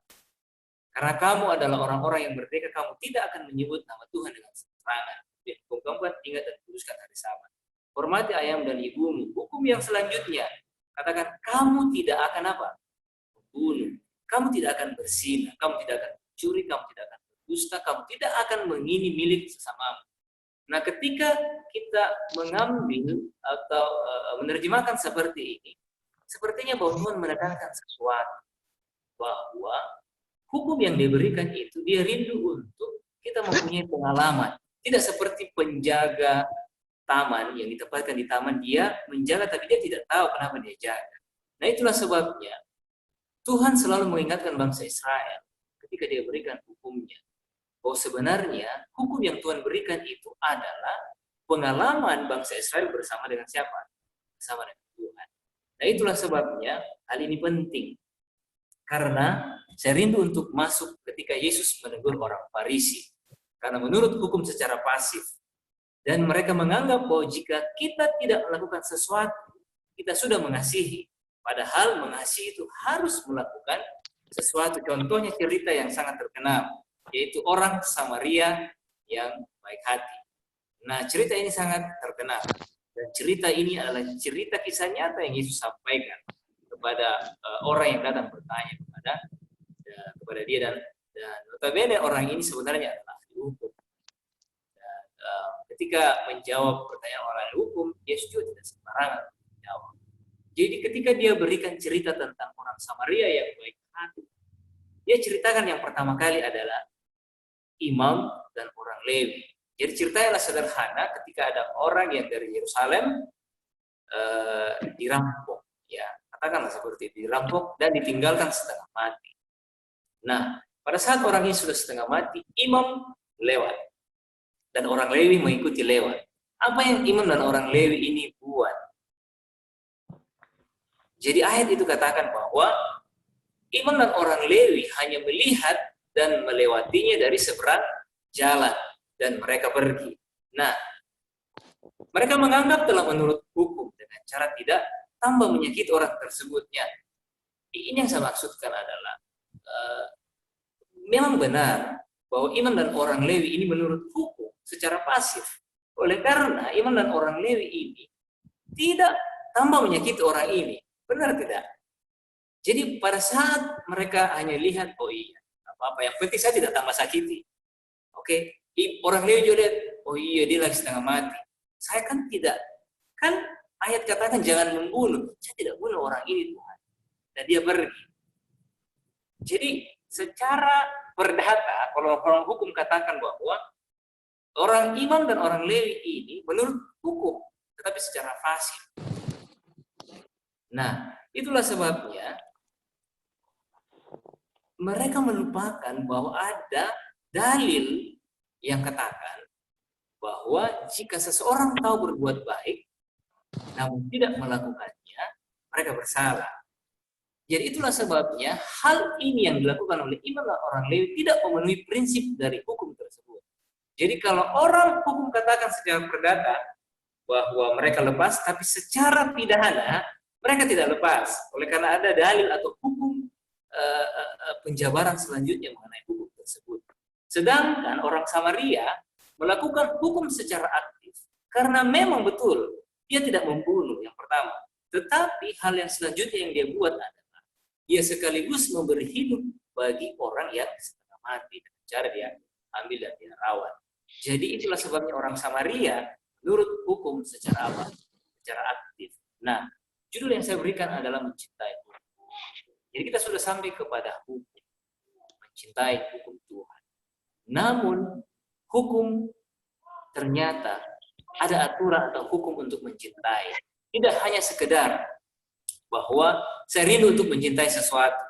Karena kamu adalah orang-orang yang merdeka, kamu tidak akan menyebut nama Tuhan dengan sembarangan. Hukum keempat, ingat dan kuduskan hari Sabat. Hormati ayahmu dan ibumu. Hukum yang selanjutnya, Katakan, kamu tidak akan apa? Membunuh. Kamu tidak akan berzina. Kamu tidak akan mencuri. Kamu tidak akan berdusta. Kamu tidak akan mengingini milik sesamamu. Nah, ketika kita mengambil atau menerjemahkan seperti ini, sepertinya bahwa Tuhan menekankan sesuatu. Bahwa hukum yang diberikan itu, dia rindu untuk kita mempunyai pengalaman. Tidak seperti penjaga taman yang ditempatkan di taman, dia menjaga tapi dia tidak tahu kenapa dia jaga. Nah, itulah sebabnya Tuhan selalu mengingatkan bangsa Israel ketika dia berikan hukumnya, bahwa sebenarnya hukum yang Tuhan berikan itu adalah pengalaman bangsa Israel bersama dengan siapa? Bersama dengan Tuhan. Nah, itulah sebabnya hal ini penting. Karena saya rindu untuk masuk ketika Yesus menegur orang Farisi. Karena menurut hukum secara pasif, dan mereka menganggap bahwa jika kita tidak melakukan sesuatu, kita sudah mengasihi. Padahal mengasihi itu harus melakukan sesuatu. Contohnya cerita yang sangat terkenal, yaitu orang Samaria yang baik hati. Nah, cerita ini sangat terkenal. Dan cerita ini adalah cerita kisah nyata yang Yesus sampaikan kepada orang yang datang bertanya kepada dia, dan notabene orang ini sebenarnya adalah ahli hukum. Dan, ketika menjawab pertanyaan orang ahli hukum, Yesus juga tidak sembarangan menjawab. Jadi ketika dia berikan cerita tentang orang Samaria yang baik hati, dia ceritakan yang pertama kali adalah imam dan orang Lewi. Jadi ceritanya sederhana, ketika ada orang yang dari Yerusalem dirampok, ya katakanlah seperti itu, dirampok dan ditinggalkan setengah mati. Nah, pada saat orang ini sudah setengah mati, imam lewat dan orang Lewi mengikuti lewat. Apa yang imam dan orang Lewi ini buat? Jadi ayat itu katakan bahwa imam dan orang Lewi hanya melihat dan melewatinya dari seberang jalan dan mereka pergi. Nah, mereka menganggap telah menurut hukum dengan cara tidak tambah menyakiti orang tersebutnya. Ini yang saya maksudkan adalah memang benar bahwa imam dan orang Lewi ini menurut hukum secara pasif. Oleh karena imam dan orang Lewi ini tidak tambah menyakiti orang ini. Benar tidak? Jadi pada saat mereka hanya lihat, oh iya, apa-apa yang penting saya tidak tambah sakiti. Oke, orang Lewi juga lihat, oh iya dia lagi setengah mati. Saya kan tidak, kan ayat katakan jangan membunuh. Saya tidak bunuh orang ini Tuhan. Dan dia pergi. Jadi secara perdata, kalau orang hukum katakan bahwa orang imam dan orang Lewi ini menurut hukum, tetapi secara fasih. Nah, itulah sebabnya mereka melupakan bahwa ada dalil yang katakan bahwa jika seseorang tahu berbuat baik, namun tidak melakukannya, mereka bersalah. Jadi itulah sebabnya hal ini yang dilakukan oleh imam dan orang Lewi tidak memenuhi prinsip dari hukum tersebut. Jadi kalau orang hukum katakan secara perdata bahwa mereka lepas, tapi secara pidana mereka tidak lepas. Oleh karena ada dalil atau hukum penjabaran selanjutnya mengenai hukum tersebut. Sedangkan orang Samaria melakukan hukum secara aktif. Karena memang betul, dia tidak membunuh yang pertama. Tetapi hal yang selanjutnya yang dia buat adalah, dia sekaligus memberi hidup bagi orang yang setengah mati. Dengan cara dia ambil dan dia rawat. Jadi itulah sebabnya orang Samaria menurut hukum secara apa? Secara aktif. Nah, judul yang saya berikan adalah mencintai hukum. Jadi kita sudah sampai kepada hukum. Mencintai hukum Tuhan. Namun, hukum ternyata ada aturan atau hukum untuk mencintai. Tidak hanya sekedar bahwa saya rindu untuk mencintai sesuatu.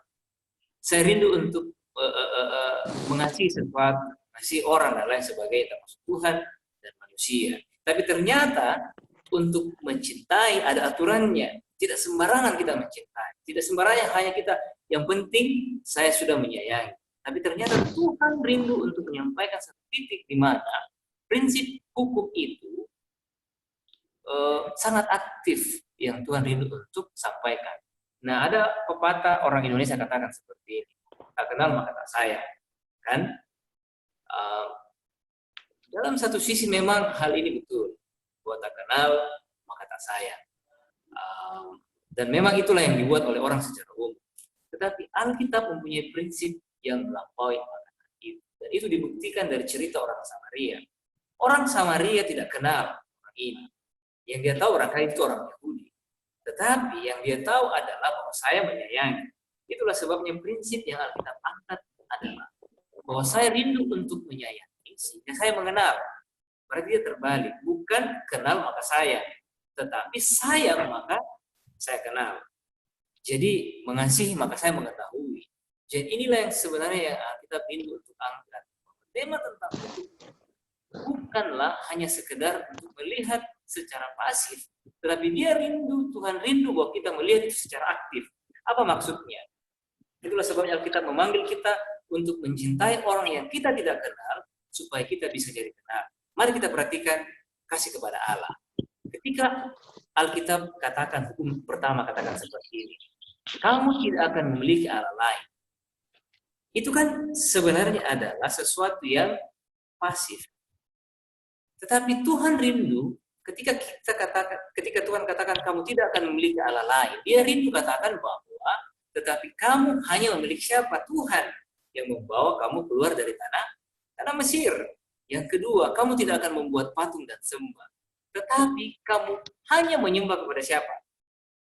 Saya rindu untuk mengasihi sesuatu, mengasihi orang dan lain sebagainya, termasuk Tuhan dan manusia. Tapi ternyata untuk mencintai ada aturannya. Tidak sembarangan kita mencintai. Tidak sembarangan hanya kita, yang penting saya sudah menyayangi. Tapi ternyata Tuhan rindu untuk menyampaikan satu titik di mana prinsip hukum itu sangat aktif yang Tuhan rindu untuk sampaikan. Nah, ada pepatah orang Indonesia katakan seperti ini. Tak kenal maka tak sayang. Kan? Dalam satu sisi memang hal ini betul. Bahwa tak kenal maka tak sayang. Dan memang itulah yang dibuat oleh orang secara umum. Tetapi Alkitab mempunyai prinsip yang melampaui makanan itu. Dan itu dibuktikan dari cerita orang Samaria. Orang Samaria tidak kenal orang ini. Yang dia tahu orang kaya itu orang Yahudi. Tetapi yang dia tahu adalah bahwa saya menyayangi. Itulah sebabnya prinsip yang Alkitab angkat adalah bahwa saya rindu untuk menyayangi sehingga saya mengenal. Berarti dia terbalik. Bukan kenal maka sayang. Tetapi sayang maka saya kenal. Jadi mengasihi maka saya mengetahui. Jadi inilah yang sebenarnya yang Alkitab rindu untuk angkat. Tema tentang hukum bukanlah hanya sekedar untuk melihat secara pasif, tetapi dia rindu, Tuhan rindu bahwa kita melihat itu secara aktif. Apa maksudnya? Itulah sebabnya Alkitab memanggil kita untuk mencintai orang yang kita tidak kenal, supaya kita bisa jadi kenal. Mari kita perhatikan kasih kepada Allah. Ketika Alkitab katakan, hukum pertama katakan seperti ini, kamu tidak akan memiliki Allah lain. Itu kan sebenarnya adalah sesuatu yang pasif. Tetapi Tuhan rindu ketika Tuhan katakan kamu tidak akan memiliki Allah lain. Dia rindu katakan bahwa tetapi kamu hanya memiliki siapa? Tuhan yang membawa kamu keluar dari tanah Mesir. Yang kedua, kamu tidak akan membuat patung dan sembah. Tetapi kamu hanya menyembah kepada siapa?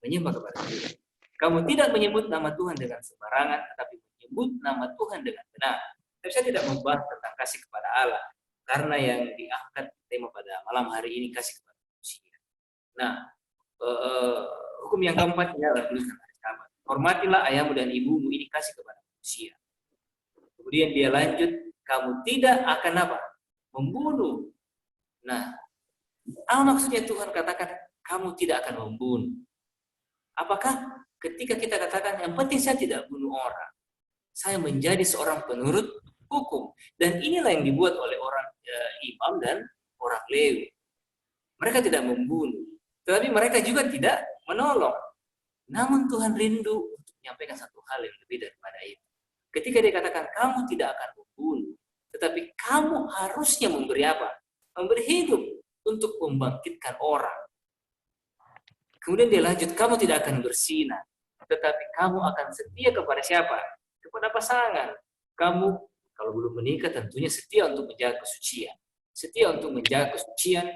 Menyembah kepada Tuhan. Kamu tidak menyebut nama Tuhan dengan sembarangan, tetapi menyebut nama Tuhan dengan benar. Tapi saya tidak membahas tentang kasih kepada Allah. Karena yang diangkat tema pada malam hari ini kasih kepada manusia. Nah, hukum yang keempat adalah tuliskan hari Sabat. Hormatilah ayahmu dan ibumu, ini kasih kepada manusia. Kemudian dia lanjut, kamu tidak akan apa? Membunuh. Nah, apa maksudnya Tuhan katakan kamu tidak akan membunuh? Apakah ketika kita katakan yang penting saya tidak bunuh orang, saya menjadi seorang penurut hukum? Dan inilah yang dibuat oleh orang imam dan orang Lewi. Mereka tidak membunuh, tetapi mereka juga tidak menolong. Namun Tuhan rindu untuk menyampaikan satu hal yang lebih daripada itu. Ketika dia katakan kamu tidak akan membunuh, tetapi kamu harusnya memberi apa? Memberi hidup untuk membangkitkan orang. Kemudian dia lanjut, kamu tidak akan bersinah, tetapi kamu akan setia kepada siapa? Kepada pasangan. Kamu kalau belum menikah tentunya setia untuk menjaga kesucian. Setia untuk menjaga kesucian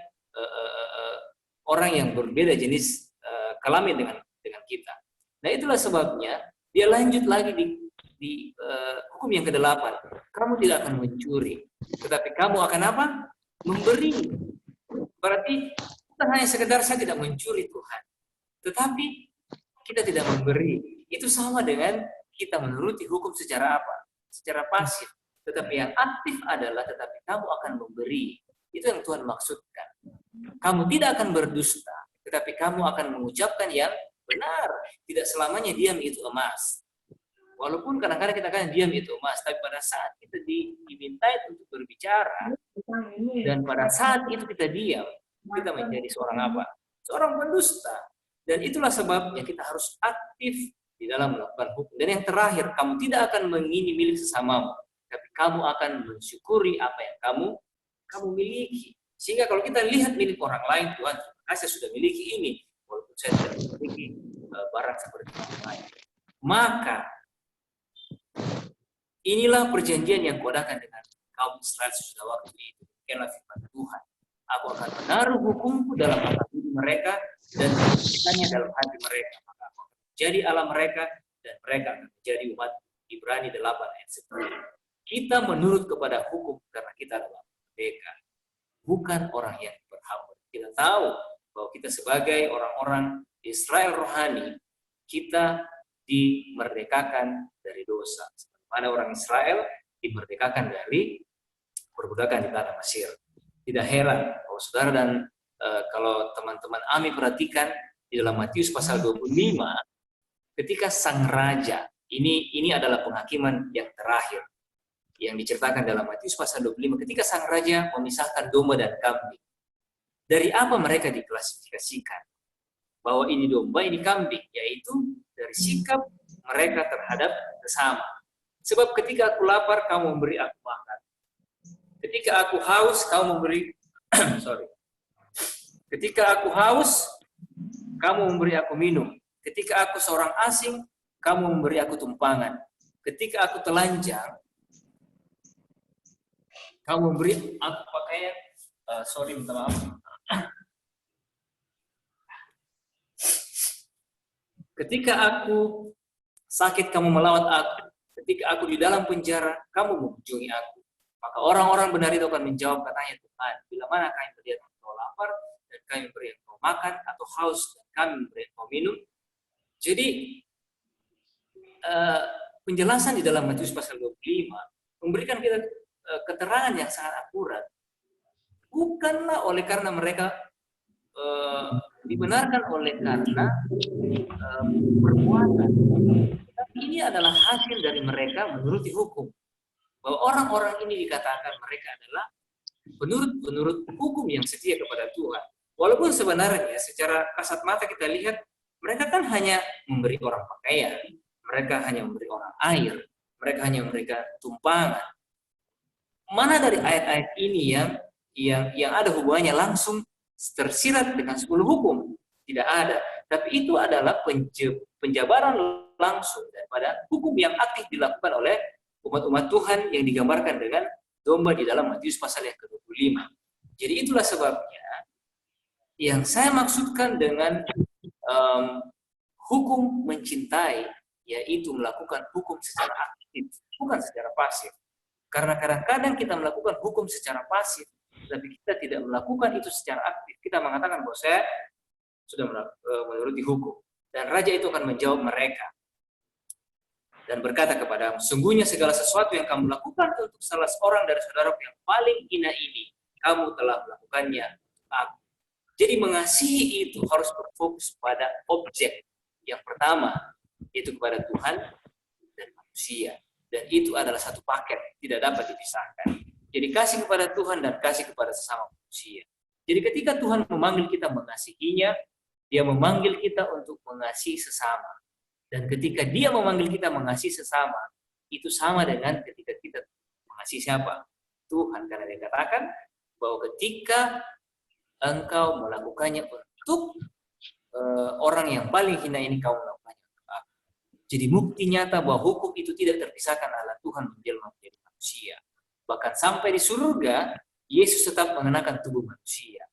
orang yang berbeda jenis kelamin dengan kita. Nah itulah sebabnya dia lanjut lagi di hukum yang ke-8. Kamu tidak akan mencuri, tetapi kamu akan apa? Memberi. Berarti bukan hanya sekedar saya tidak mencuri Tuhan, tetapi kita tidak memberi. Itu sama dengan kita menuruti hukum secara apa? Secara pasif. Tetapi yang aktif adalah tetapi kamu akan memberi. Itu yang Tuhan maksudkan. Kamu tidak akan berdusta, tetapi kamu akan mengucapkan yang benar. Tidak selamanya diam itu emas. Walaupun kadang-kadang kita kan diam itu emas, tapi pada saat kita dimintai untuk berbicara, dan pada saat itu kita diam, kita menjadi seorang apa? Seorang pendusta. Dan itulah sebabnya kita harus aktif di dalam melakukan hukum. Dan yang terakhir, kamu tidak akan mengingini milik sesamamu, tapi kamu akan mensyukuri apa yang kamu miliki. Sehingga kalau kita lihat milik orang lain, Tuhan, saya sudah miliki ini, walaupun saya tidak memiliki barang seperti orang lain. Maka inilah perjanjian yang kuadakan dengan kaum Israel sesudah waktu itu. Demikianlah firman Tuhan. Aku akan menaruh hukumku dalam hati mereka dan menjadikannya dalam hati mereka. Maka aku akan menjadi Allah mereka dan mereka akan menjadi umat. Ibrani 8 ayat 10. Kita menurut kepada hukum karena kita adalah merdeka, bukan orang yang berhamba. Kita tahu bahwa kita sebagai orang-orang Israel rohani, kita dimerdekakan dari dosa. Sebagaimana orang Israel dimerdekakan dari perbudakan di tanah Mesir. Tidak heran bahwa saudara dan kalau teman-teman Ami perhatikan di dalam Matius pasal 25, ketika sang raja, ini adalah penghakiman yang terakhir yang diceritakan dalam Matius pasal 25, ketika sang raja memisahkan domba dan kambing. Dari apa mereka diklasifikasikan? Bahwa ini domba, ini kambing, yaitu dari sikap mereka terhadap sesama. Sebab ketika aku lapar, kamu memberi aku makan. Ketika aku haus, kamu memberi Ketika aku haus, kamu memberi aku minum. Ketika aku seorang asing, kamu memberi aku tumpangan. Ketika aku telanjang, kamu memberi aku pakaian. Sorry, minta maaf. Ketika aku sakit, kamu melawat aku. Ketika aku di dalam penjara, kamu mengunjungi aku. Maka orang-orang benar itu akan menjawab, katanya Tuhan, bila mana kami melihat engkau lapar, dan kami memberi engkau makan, atau haus, dan kami memberi engkau minum. Jadi, penjelasan di dalam Matius pasal 25 memberikan kita keterangan yang sangat akurat. Bukanlah oleh karena mereka dibenarkan oleh karena perbuatan, tapi ini adalah hasil dari mereka menuruti hukum. Bahwa orang-orang ini dikatakan mereka adalah penurut hukum yang setia kepada Tuhan. Walaupun sebenarnya secara kasat mata kita lihat mereka kan hanya memberi orang pakaian, mereka hanya memberi orang air, mereka hanya memberikan tumpangan. Mana dari ayat-ayat ini yang ada hubungannya langsung tersirat dengan 10 hukum? Tidak ada. Tapi itu adalah penjabaran langsung daripada hukum yang aktif dilakukan oleh umat-umat Tuhan yang digambarkan dengan domba di dalam Matius pasal yang ke-25. Jadi itulah sebabnya yang saya maksudkan dengan hukum mencintai, yaitu melakukan hukum secara aktif, bukan secara pasif. Karena kadang-kadang kita melakukan hukum secara pasif, tapi kita tidak melakukan itu secara aktif. Kita mengatakan bahwa saya sudah menuruti hukum. Dan raja itu akan menjawab mereka dan berkata kepadamu, sungguhnya segala sesuatu yang kamu lakukan untuk salah seorang dari saudaraku yang paling hina ini, kamu telah melakukannya untuk aku. Jadi mengasihi itu harus berfokus pada objek. Yang pertama, yaitu kepada Tuhan dan manusia. Dan itu adalah satu paket, tidak dapat dipisahkan. Jadi kasih kepada Tuhan dan kasih kepada sesama manusia. Jadi ketika Tuhan memanggil kita mengasihinya, Dia memanggil kita untuk mengasihi sesama. Dan ketika Dia memanggil kita mengasihi sesama, itu sama dengan ketika kita mengasihi siapa? Tuhan. Karena Dia katakan bahwa ketika engkau melakukannya untuk orang yang paling hina ini, kau melakukannya untuk aku. Jadi bukti nyata bahwa hukum itu tidak terpisahkan adalah Tuhan menjelma menjadi manusia. Bahkan sampai di surga, Yesus tetap mengenakan tubuh manusia.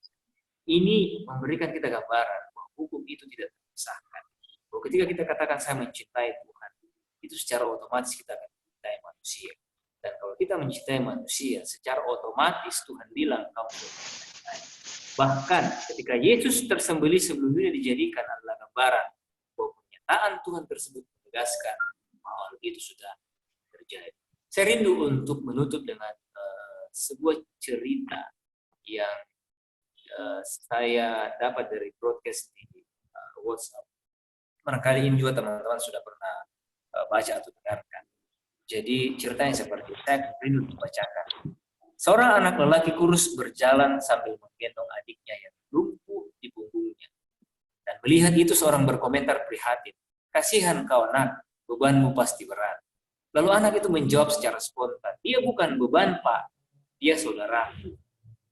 Ini memberikan kita gambaran bahwa hukum itu tidak terpisahkan. Bahwa ketika kita katakan saya mencintai Tuhan, itu secara otomatis kita akan mencintai manusia. Dan kalau kita mencintai manusia, secara otomatis Tuhan bilang kamu mencintai. Bahkan ketika Yesus tersembelih sebelum dunia dijadikan adalah gambaran bahwa pernyataan Tuhan tersebut menegaskan bahwa itu sudah terjadi. Saya rindu untuk menutup dengan sebuah cerita yang saya dapat dari broadcast di WhatsApp. Barangkali ini juga teman-teman sudah pernah baca atau dengarkan. Jadi ceritanya seperti saya rindu membacakan. Seorang anak lelaki kurus berjalan sambil menggendong adiknya yang lumpuh di punggungnya. Dan melihat itu seorang berkomentar prihatin. Kasihan kau nak, bebanmu pasti berat. Lalu anak itu menjawab secara spontan, dia bukan beban pak, dia saudara.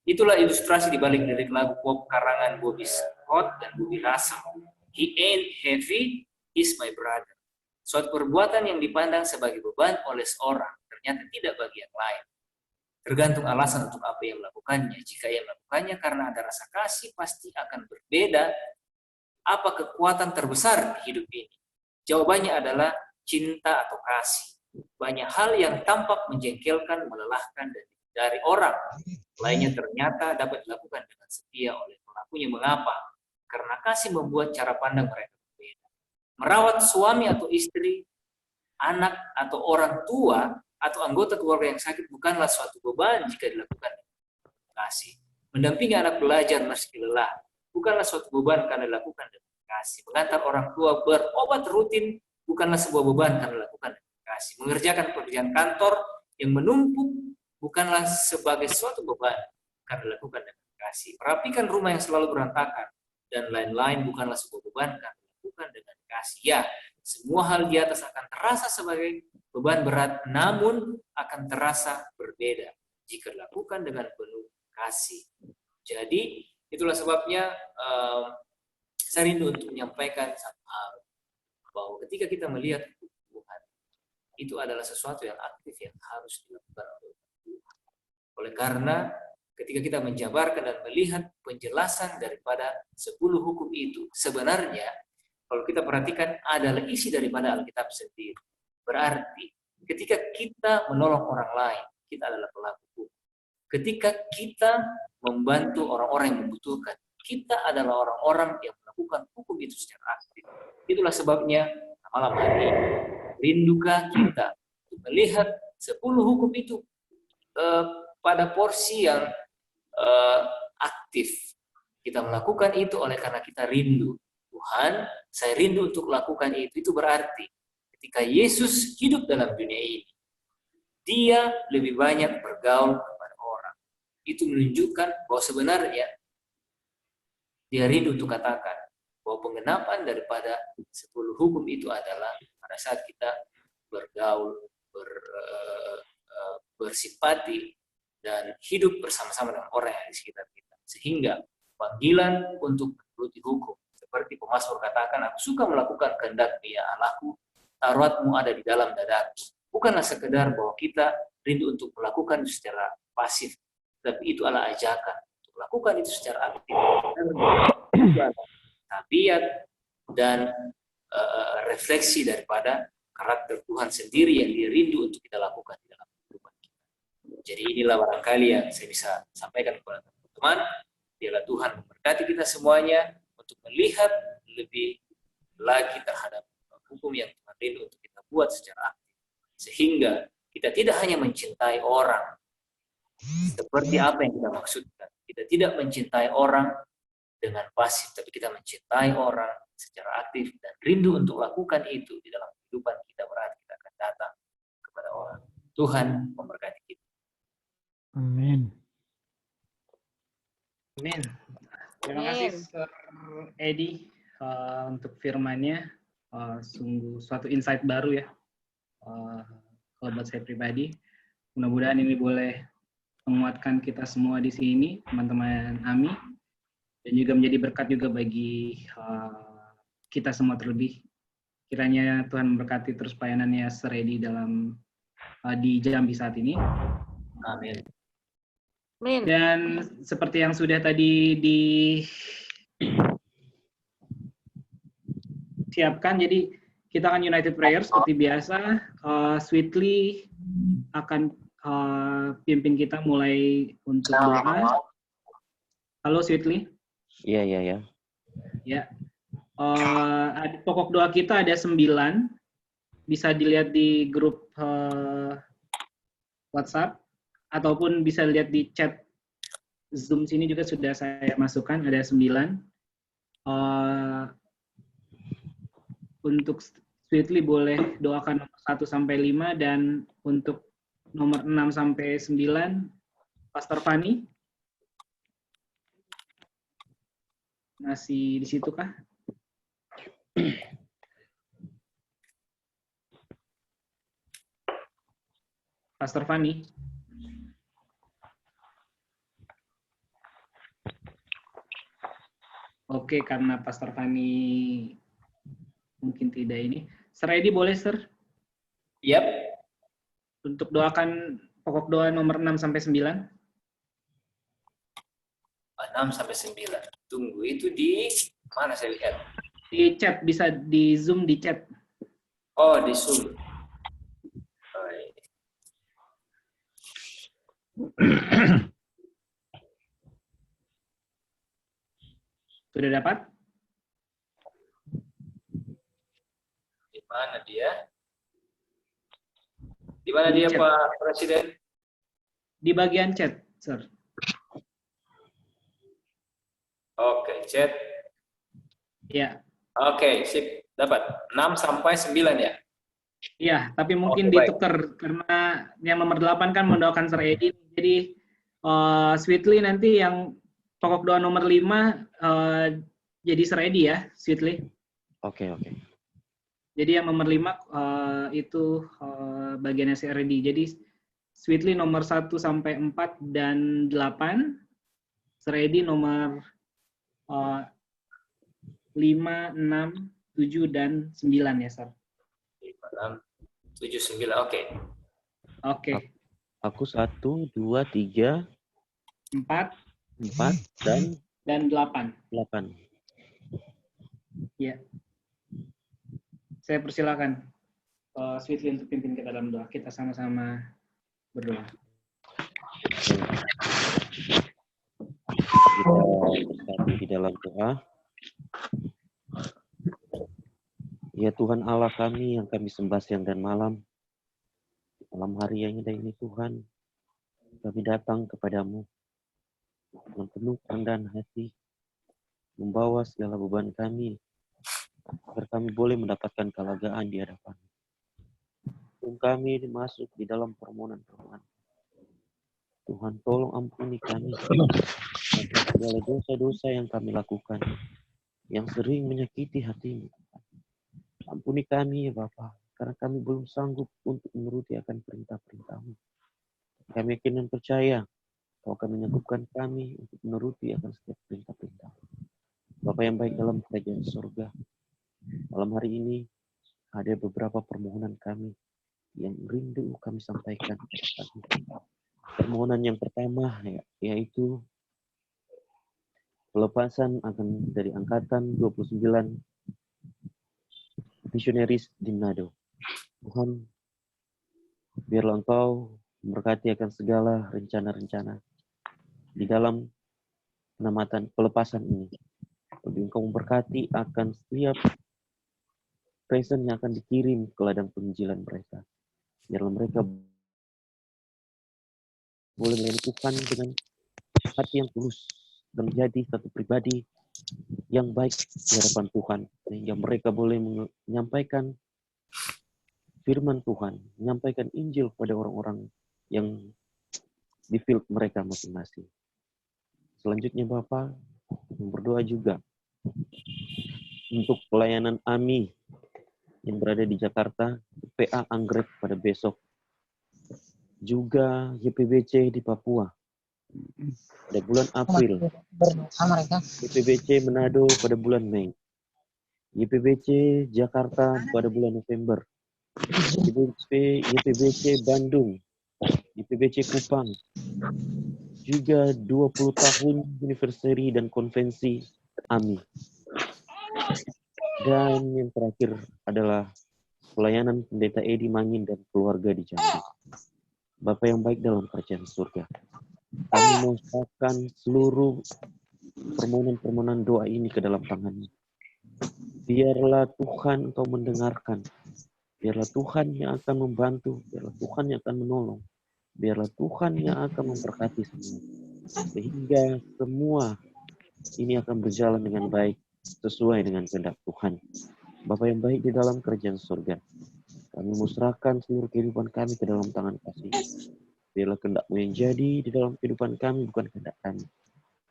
Itulah ilustrasi dibalik lirik lagu pop karangan Bobby Scott dan Bobby Russell. He ain't heavy, he's my brother. Suatu perbuatan yang dipandang sebagai beban oleh seorang, ternyata tidak bagi yang lain. Tergantung alasan untuk apa yang melakukannya. Jika ia melakukannya karena ada rasa kasih, pasti akan berbeda. Apa kekuatan terbesar di hidup ini? Jawabannya adalah cinta atau kasih. Banyak hal yang tampak menjengkelkan, melelahkan, dan dari orang lainnya ternyata dapat dilakukan dengan setia oleh pelakunya. Mengapa? Karena kasih membuat cara pandang mereka berbeda. Merawat suami atau istri, anak atau orang tua, atau anggota keluarga yang sakit bukanlah suatu beban jika dilakukan dengan kasih. Mendampingi anak belajar meski lelah bukanlah suatu beban karena dilakukan dengan kasih. Mengantar orang tua berobat rutin bukanlah sebuah beban karena dilakukan dengan kasih. Mengerjakan pekerjaan kantor yang menumpuk bukanlah sebagai suatu beban karena dilakukan dengan kasih. Merapikan rumah yang selalu berantakan dan lain-lain bukanlah sebuah beban karena dilakukan dengan kasih. Ya, semua hal di atas akan terasa sebagai beban berat, namun akan terasa berbeda jika dilakukan dengan penuh kasih. Jadi, itulah sebabnya saya rindu untuk menyampaikan satu hal. bahwa ketika kita melihat Tuhan, itu adalah sesuatu yang aktif yang harus dilakukan oleh Tuhan. Oleh karena ketika kita menjabarkan dan melihat penjelasan daripada 10 hukum itu, sebenarnya kalau kita perhatikan adalah isi daripada Alkitab sendiri. Berarti ketika kita menolong orang lain, kita adalah pelaku hukum. Ketika kita membantu orang-orang yang membutuhkan, kita adalah orang-orang yang melakukan hukum itu secara aktif. Itulah sebabnya malam hari ini, rindukah kita untuk melihat 10 hukum itu pada porsi yang aktif. Kita melakukan itu oleh karena kita rindu. Tuhan, saya rindu untuk lakukan itu. Itu berarti ketika Yesus hidup dalam dunia ini, dia lebih banyak bergaul kepada orang. Itu menunjukkan bahwa sebenarnya dia rindu untuk katakan bahwa pengenapan daripada 10 hukum itu adalah pada saat kita bergaul, bersimpati, dan hidup bersama-sama dengan orang yang di sekitar kita. Sehingga panggilan untuk menuruti hukum, seperti pemazmur katakan, aku suka melakukan kehendak ya Allahku, taruhatmu ada di dalam dadaku. Bukanlah sekedar bahwa kita rindu untuk melakukan itu secara pasif, tapi itu adalah ajakan untuk lakukan itu secara aktif. Tabiat dan refleksi daripada karakter Tuhan sendiri yang dia rindu untuk kita lakukan di dalam kehidupan kita. Jadi inilah barangkali yang saya bisa sampaikan kepada teman-teman. Biarlah Tuhan memberkati kita semuanya untuk melihat lebih lagi terhadap hukum yang Tuhan rindu untuk kita buat secara aktif. Sehingga kita tidak hanya mencintai orang seperti apa yang kita maksudkan. Kita tidak mencintai orang dengan pasif, tapi kita mencintai orang secara aktif dan rindu untuk lakukan itu di dalam kehidupan kita, berarti kita akan datang kepada orang. Tuhan memberkati kita. Amin. Amin. Terima kasih Sir Edi untuk firman-Nya. Sungguh suatu insight baru ya. Kalau buat saya pribadi, mudah-mudahan ini boleh menguatkan kita semua di sini, teman-teman AMI, dan juga menjadi berkat juga bagi kita semua terlebih. Kiranya Tuhan memberkati terus pelayanannya Sir Edi dalam di Jambi saat ini. Amin. Dan seperti yang sudah tadi disiapkan, jadi kita akan United Prayer seperti biasa. Sweetly akan pimpin kita mulai untuk doa. Halo Sweetly. Iya. Ya. Pokok doa kita ada 9. Bisa dilihat di grup WhatsApp ataupun bisa lihat di chat Zoom sini juga sudah saya masukkan, ada 9. Untuk Sweetly boleh doakan nomor 1 sampai 5, dan untuk nomor 6 sampai 9 Pastor Fani. Masih di situ kah? Pastor Fani. Oke, karena Pastor Fani mungkin tidak ini. Sir Edi boleh, Sir? Yap. Untuk doakan pokok doa nomor 6 sampai 9. 6 sampai 9. Tunggu, itu di mana saya lihat? Di chat, bisa di Zoom di chat. Oh, di Zoom. Oh, ini. Sudah dapat? Di mana dia? Di mana dia, Pak Presiden? Di bagian chat, Sir. Oke, chat. Ya. Oke, sip. Dapat. 6 sampai 9 ya? Iya, tapi mungkin Oke, ditukar karena yang nomor 8 kan mendoakan Sir Edi. Jadi Sweetly nanti yang pokok doa nomor 5 jadi Sir Edi ya, Sweetly. Oke. Jadi yang nomor 5 itu bagiannya Sir Edi. Jadi Sweetly nomor 1 sampai 4 dan 8. Sir Edi nomor 5, 6, 7 dan 9 ya, Sir. Di malam 7, 9, oke. Oke. Aku 1, 2, 3, 4 dan 8. 8. Ya. Saya persilakan Sweetly untuk pimpin kita dalam doa. Kita sama-sama berdoa. Kita bersatu di dalam doa. Ya Tuhan Allah kami yang kami sembah siang dan malam. Malam hari yang indah ini Tuhan, kami datang kepadamu dengan penuh kerendahan hati, membawa segala beban kami, agar kami boleh mendapatkan kelegaan di hadapan. Tuhan kami masuk di dalam permohonan-permohonan. Tuhan tolong ampuni kami atas segala dosa-dosa yang kami lakukan, yang sering menyakiti hatimu. Ampuni kami ya Bapa, karena kami belum sanggup untuk menuruti akan perintah-perintah-Mu. Kami yakin dan percaya bahwa kami menyanggupan kami untuk menuruti akan setiap perintah-perintah. Bapa yang baik dalam kerajaan surga, malam hari ini ada beberapa permohonan kami yang rindu kami sampaikan kepada kami. Permohonan yang pertama yaitu pelepasan akan dari angkatan 29 misionaris di Manado. Tuhan, biarlah Engkau memberkati akan segala rencana-rencana di dalam penamatan pelepasan ini. Lebih Engkau memberkati akan setiap present yang akan dikirim ke ladang penginjilan mereka. Biarlah mereka boleh melayani Tuhan dengan hati yang tulus dan menjadi satu pribadi yang baik di hadapan Tuhan, sehingga mereka boleh menyampaikan firman Tuhan, menyampaikan Injil kepada orang-orang yang di field mereka masing-masing. Selanjutnya Bapak berdoa juga untuk pelayanan AMI yang berada di Jakarta, PA Anggrek pada besok, juga YPBC di Papua pada bulan April, YPBC Manado pada bulan Mei, YPBC Jakarta pada bulan November, YPBC Bandung, YPBC Kupang, juga 20 tahun anniversary dan konvensi AMI. Dan yang terakhir adalah pelayanan Pendeta Edi Mangin dan keluarga di Jambi. Bapa yang baik dalam kerajaan surga, kami menyerahkan seluruh permohonan-permohonan doa ini ke dalam tangan-Mu. Biarlah Tuhan Engkau mendengarkan. Biarlah Tuhan yang akan membantu. Biarlah Tuhan yang akan menolong. Biarlah Tuhan yang akan memberkati semua. Sehingga semua ini akan berjalan dengan baik sesuai dengan kehendak Tuhan. Bapa yang baik di dalam kerajaan surga, kami musrahkan seluruh kehidupan kami ke dalam tangan kasih. Biarlah kehendak-Mu yang jadi di dalam kehidupan kami, bukan kehendak kami.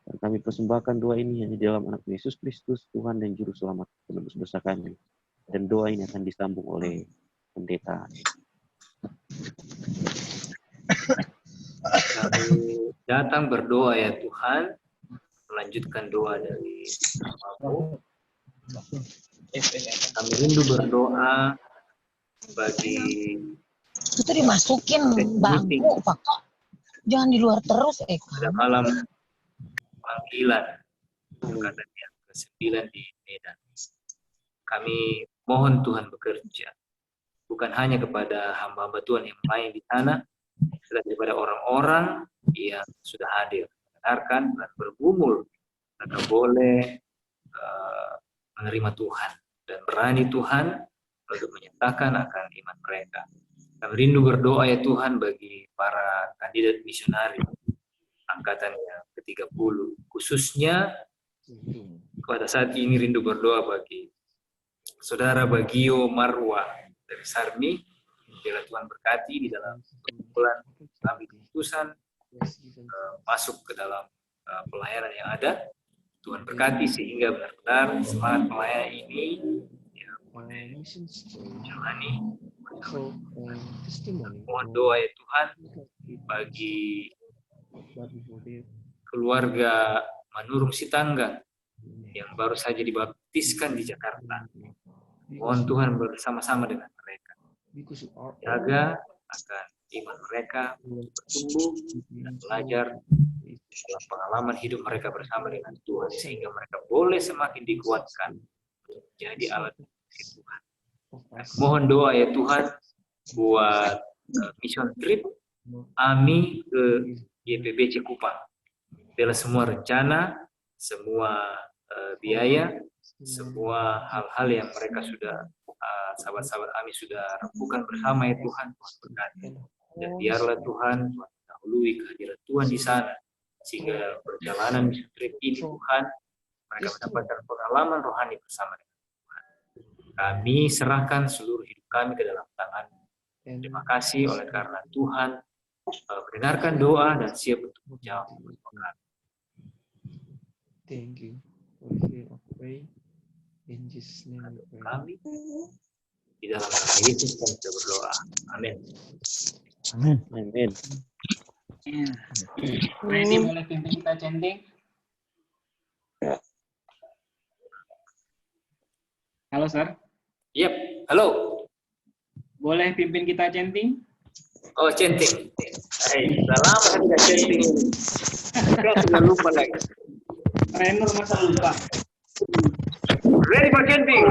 Dan kami persembahkan doa ini hanya di dalam anak Yesus Kristus, Tuhan dan Juru Selamat penebus dosa kami. Dan doa ini akan disambung oleh pendeta. Kami datang berdoa ya Tuhan, melanjutkan doa dari Bapa. Kami rindu berdoa bagi itu dimasukin bangku Pak, jangan di luar terus pada malam panggilan angkatan yang ke-9 di Medan. Kami mohon Tuhan bekerja bukan hanya kepada hamba-hamba Tuhan yang main di sana, tetapi kepada orang-orang yang sudah hadir, mendengarkan dan bergumul, maka boleh menerima Tuhan dan berani Tuhan untuk menyatakan akan iman mereka. Kami rindu berdoa ya Tuhan bagi para kandidat misionari angkatan yang ke-30, khususnya pada saat ini rindu berdoa bagi Saudara Bagio Marwa dari Sarmi. Biarlah Tuhan berkati di dalam kumpulan ambil keputusan masuk ke dalam pelayanan yang ada. Tuhan berkati sehingga benar-benar semangat pelayanan ini jalani. Mohon doa ya Tuhan bagi keluarga Manurung Sitanggang yang baru saja dibaptiskan di Jakarta. Mohon Tuhan bersama-sama dengan mereka. Jaga akan iman mereka bertumbuh dan belajar dalam pengalaman hidup mereka bersama dengan Tuhan, sehingga mereka boleh semakin dikuatkan untuk menjadi alat Tuhan. Mohon doa ya Tuhan buat mission trip AMI ke YPBC Kupang. Bela semua rencana, semua biaya, semua hal-hal yang mereka sudah sahabat-sahabat AMI sudah rembukan bersama ya Tuhan, Tuhan berkati. Dan biarlah Tuhan dahului kehadiran Tuhan di sana, sehingga perjalanan mission trip ini Tuhan mereka mendapatkan pengalaman rohani bersama dengan Tuhan. Kami serahkan seluruh hidup kami ke dalam tangan. Terima kasih oleh karena Tuhan mendengarkan doa dan siap untuk menjawab permohonan. Thank you for hearing our prayer. In Jesus' name we pray. Kami di dalam nama Yesus kami sudah berdoa. Amin. Amin. Amin. Ready, boleh pimpin kita chanting? Halo, Sir. Yep, halo. Boleh pimpin kita chanting? Oh, chanting. Hai, sudah lama saya tidak chanting. Saya sudah lupa lagi. Renur masa lupa. Ready for chanting?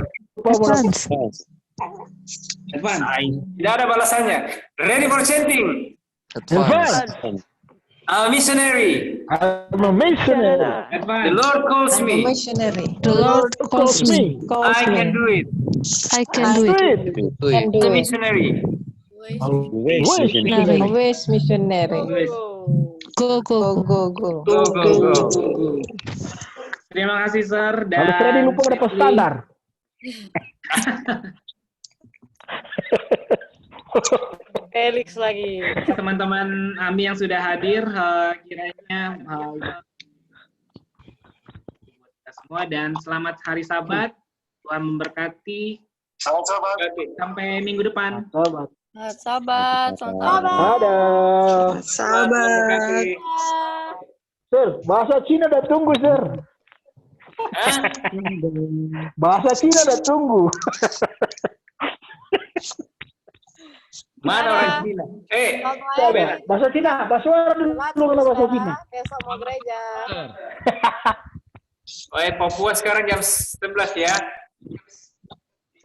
Advance. Tidak ada balasannya. Ready for chanting? Advance. I'm a missionary. I'm a missionary. The Lord calls me. Missionary. The Lord calls me. I can do it. I can do it. Can do I'm a it. missionary. Always missionary. Go, go, Go, go, go. Go, go, go. Terima kasih, Sir. Kalau Freddy lupa berapa standar. Felix lagi. Teman-teman AMI yang sudah hadir, kiranya kita semua, dan selamat hari Sabat. Tuhan memberkati. Sampai minggu depan. Sahabat. Sahabat, Ada. Sahabat. Sir, bahasa Cina udah tunggu, Sir. Bahasa Cina udah tunggu. Mana orang Cina? Bahasa Cina, bahasa dulu kalau bahasa Cina. Besok mau gereja. Papua sekarang jam 11 ya.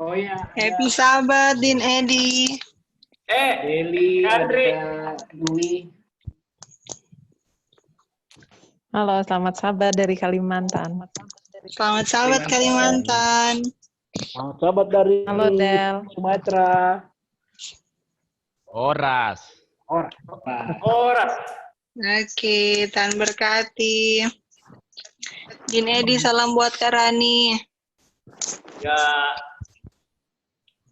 Oh ya. Happy Sabat, Din Edi. Deli, Andri. Dwi. Halo, selamat Sabat dari Kalimantan. Selamat Sabat Kalimantan. Selamat Sabat dari Halo, Del. Sumatera. Oras. Oke, Tuhan berkati. Din Edi, salam buat Kak Rani. Ya.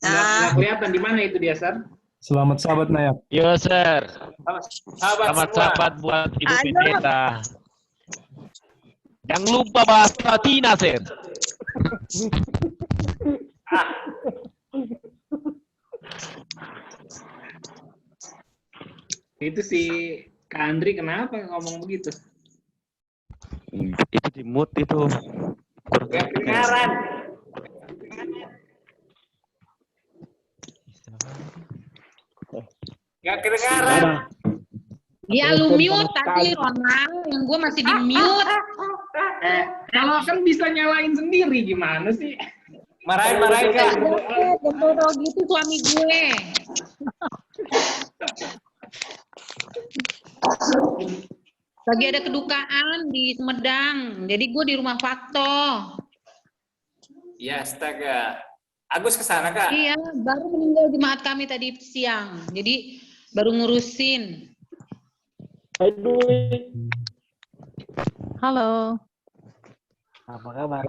Nggak kelihatan di mana itu dia, Sir? Selamat Sabat, Nayak. Yo, Sir. Selamat Sabat buat Ibu Pendeta. Jangan lupa bahasa Cina, Sir. Itu si Kak Andri kenapa ngomong begitu? Itu di mood itu. Gak kedengaran. Gak kedengaran. Ya lu mute tadi Ronald, yang gue masih di mute. Kalau kan bisa nyalain sendiri gimana sih? Marahin kan. Gendoro gitu suami gue. Lagi ada kedukaan di Sumedang, jadi gue di rumah Fakto. Ya, astaga. Agus kesana, Kak? Iya, baru meninggal jemaat kami tadi siang, jadi baru ngurusin. Halo. Apa kabar?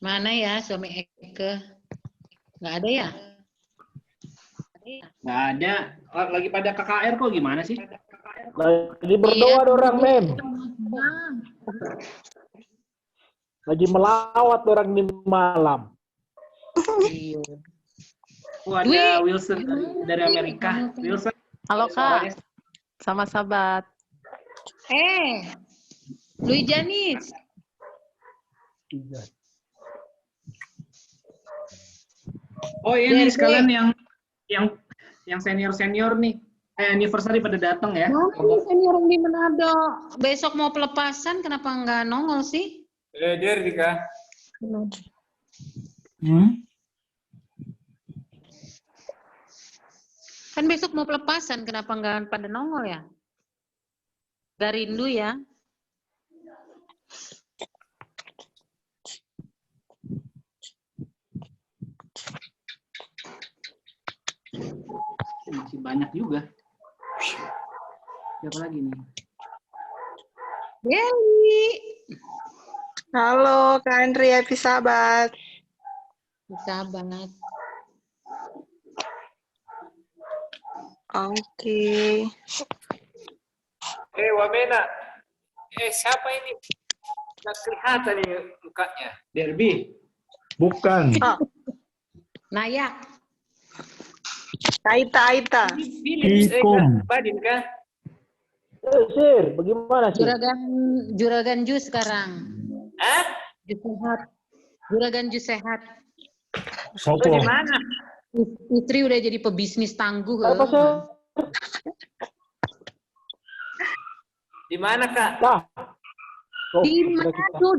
Mana ya suami Eke? Nggak ada ya? Nggak ada. Lagi pada KKR kok gimana sih? Lagi berdoa orang, Mem. Lagi melawat orang di malam. Ada Wilson dari Amerika. Wilson. Halo, Kak. Sama Sabat. Louis Janis. Oh iya nih DRB. sekalian yang senior nih. Anniversary pada datang ya. Mana senior di Manado? Besok mau pelepasan, kenapa nggak nongol sih? Der Dika. Kan besok mau pelepasan, kenapa nggak pada nongol ya? Gak rindu ya? Masih banyak juga. Siapa lagi nih? Dewi. Halo, Kak Andri, happy Sabat. Sahabat. Oke. Wamena. Siapa ini? Nggak kelihatan nih mukanya. Derby. Bukan. Oh, Nayak. Aita. Ikum. Badin kah? Sir, bagaimana sih? Juragan jus sekarang. Hah? Jus sehat. Juragan jus sehat. Sopo. Di mana? Istri udah jadi pebisnis tangguh. Apa sih? Di mana Kak? Di Manado,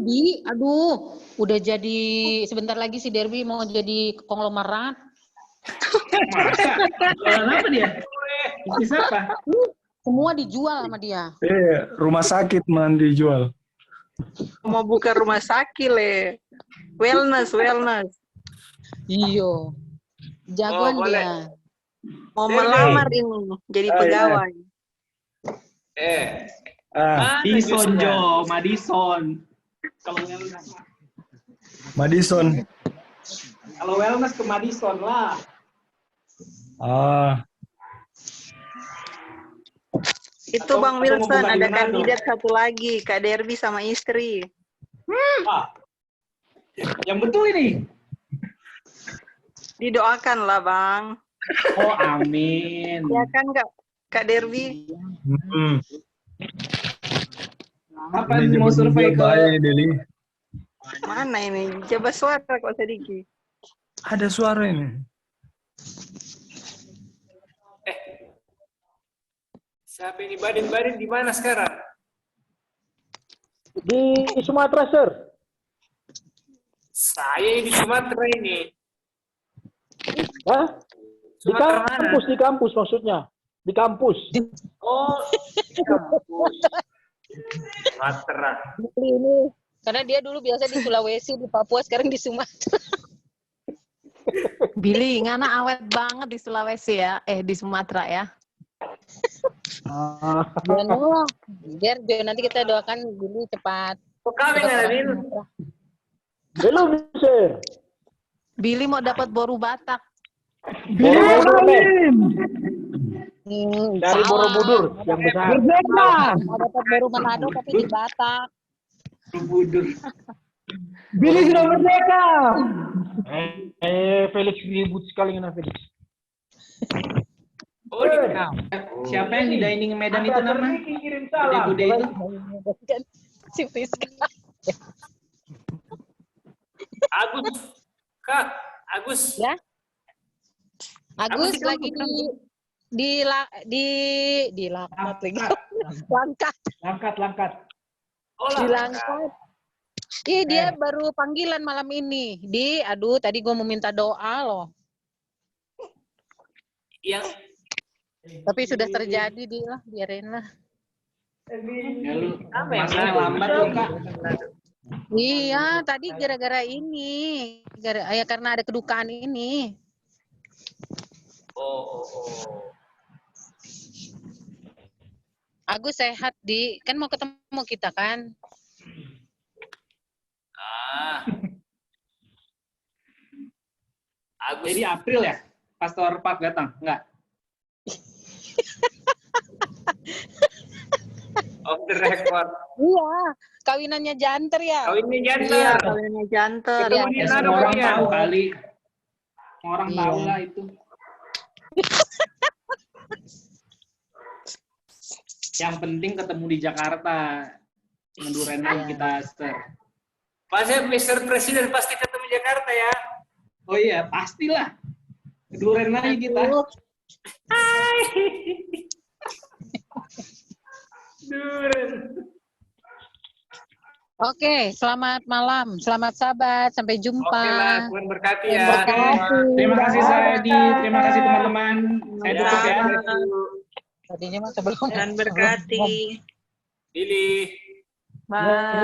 aduh, udah jadi sebentar lagi si Derby mau jadi konglomerat. Jualan apa dia? Bisnis apa? Semua dijual sama dia. Rumah sakit man dijual. Mau buka rumah sakit, Le. Wellness. Iyo. Jagoan dia. Mau melamar ini jadi pegawai. Madison, Jo. Madison. Kalau wellness. Madison. Kalau wellness ke Madison lah. Itu Bang Wilson, ada kandidat satu lagi, Kak Derby sama istri. Yang betul ini. Didoakan lah, Bang. Oh, amin. Ya kan, Kak Derby? Kapan mau survei ke... Mana ini? Coba suara kok sedikit. Ada suara ini. Siapa ini Badin di mana sekarang? Di Sumatera, Sir. Saya di Sumatera ini. Hah? Di kampus maksudnya. Di kampus. Oh, di kampus. Sumatera. Ini karena dia dulu biasa di Sulawesi, di Papua, sekarang di Sumatera. Billy, ngana awet banget di Sulawesi ya, di Sumatera ya. Biar nanti kita doakan Billy cepat. Kok kami nggak Bil? Belum, Sir. Billy mau dapat boru Batak. Dari Borobudur yang besar. Mau dapat baru Manado tapi di Batak. Borobudur. Billy sudah merdeka. Felix ribut sekali dengan Felix. Oh, di Siapa yang di dining Medan itu nama? Bude itu. Si Fiska. Agus. Kak, Agus. Ya. Agus lagi di laknat lagi. Langkat. Oh, Di Langkat. Iya, dia baru panggilan malam ini. Aduh, tadi gue mau minta doa loh. Tapi sudah terjadi, biarin lah. Ya lu, masalah lambat lu, Kak. Iya, tadi gara-gara ini. Karena ada kedukaan ini. Oh. Agus sehat, kan mau ketemu kita kan? Agus. Jadi April ya? Pastor Pak datang? Enggak? Off the record. Iya, kawinannya janter ya. Iya, kawinannya janter. Iya, semua orang tahu kali. Orang tahu lah itu. Yang penting ketemu di Jakarta. Menduren kita, Sir. Masa Mr. Presiden pasti ketemu Jakarta ya? Oh iya, pastilah. Duren lagi kita. Hai. Duren. Oke, selamat malam, selamat sahabat, sampai jumpa. Oke lah, Tuhan berkati Tuhan ya. berkati. Terima kasih saya Edi, terima kasih teman-teman. Saya tutup ya. Tadinya mah sebelum. Dan berkati. Pilih. Bye.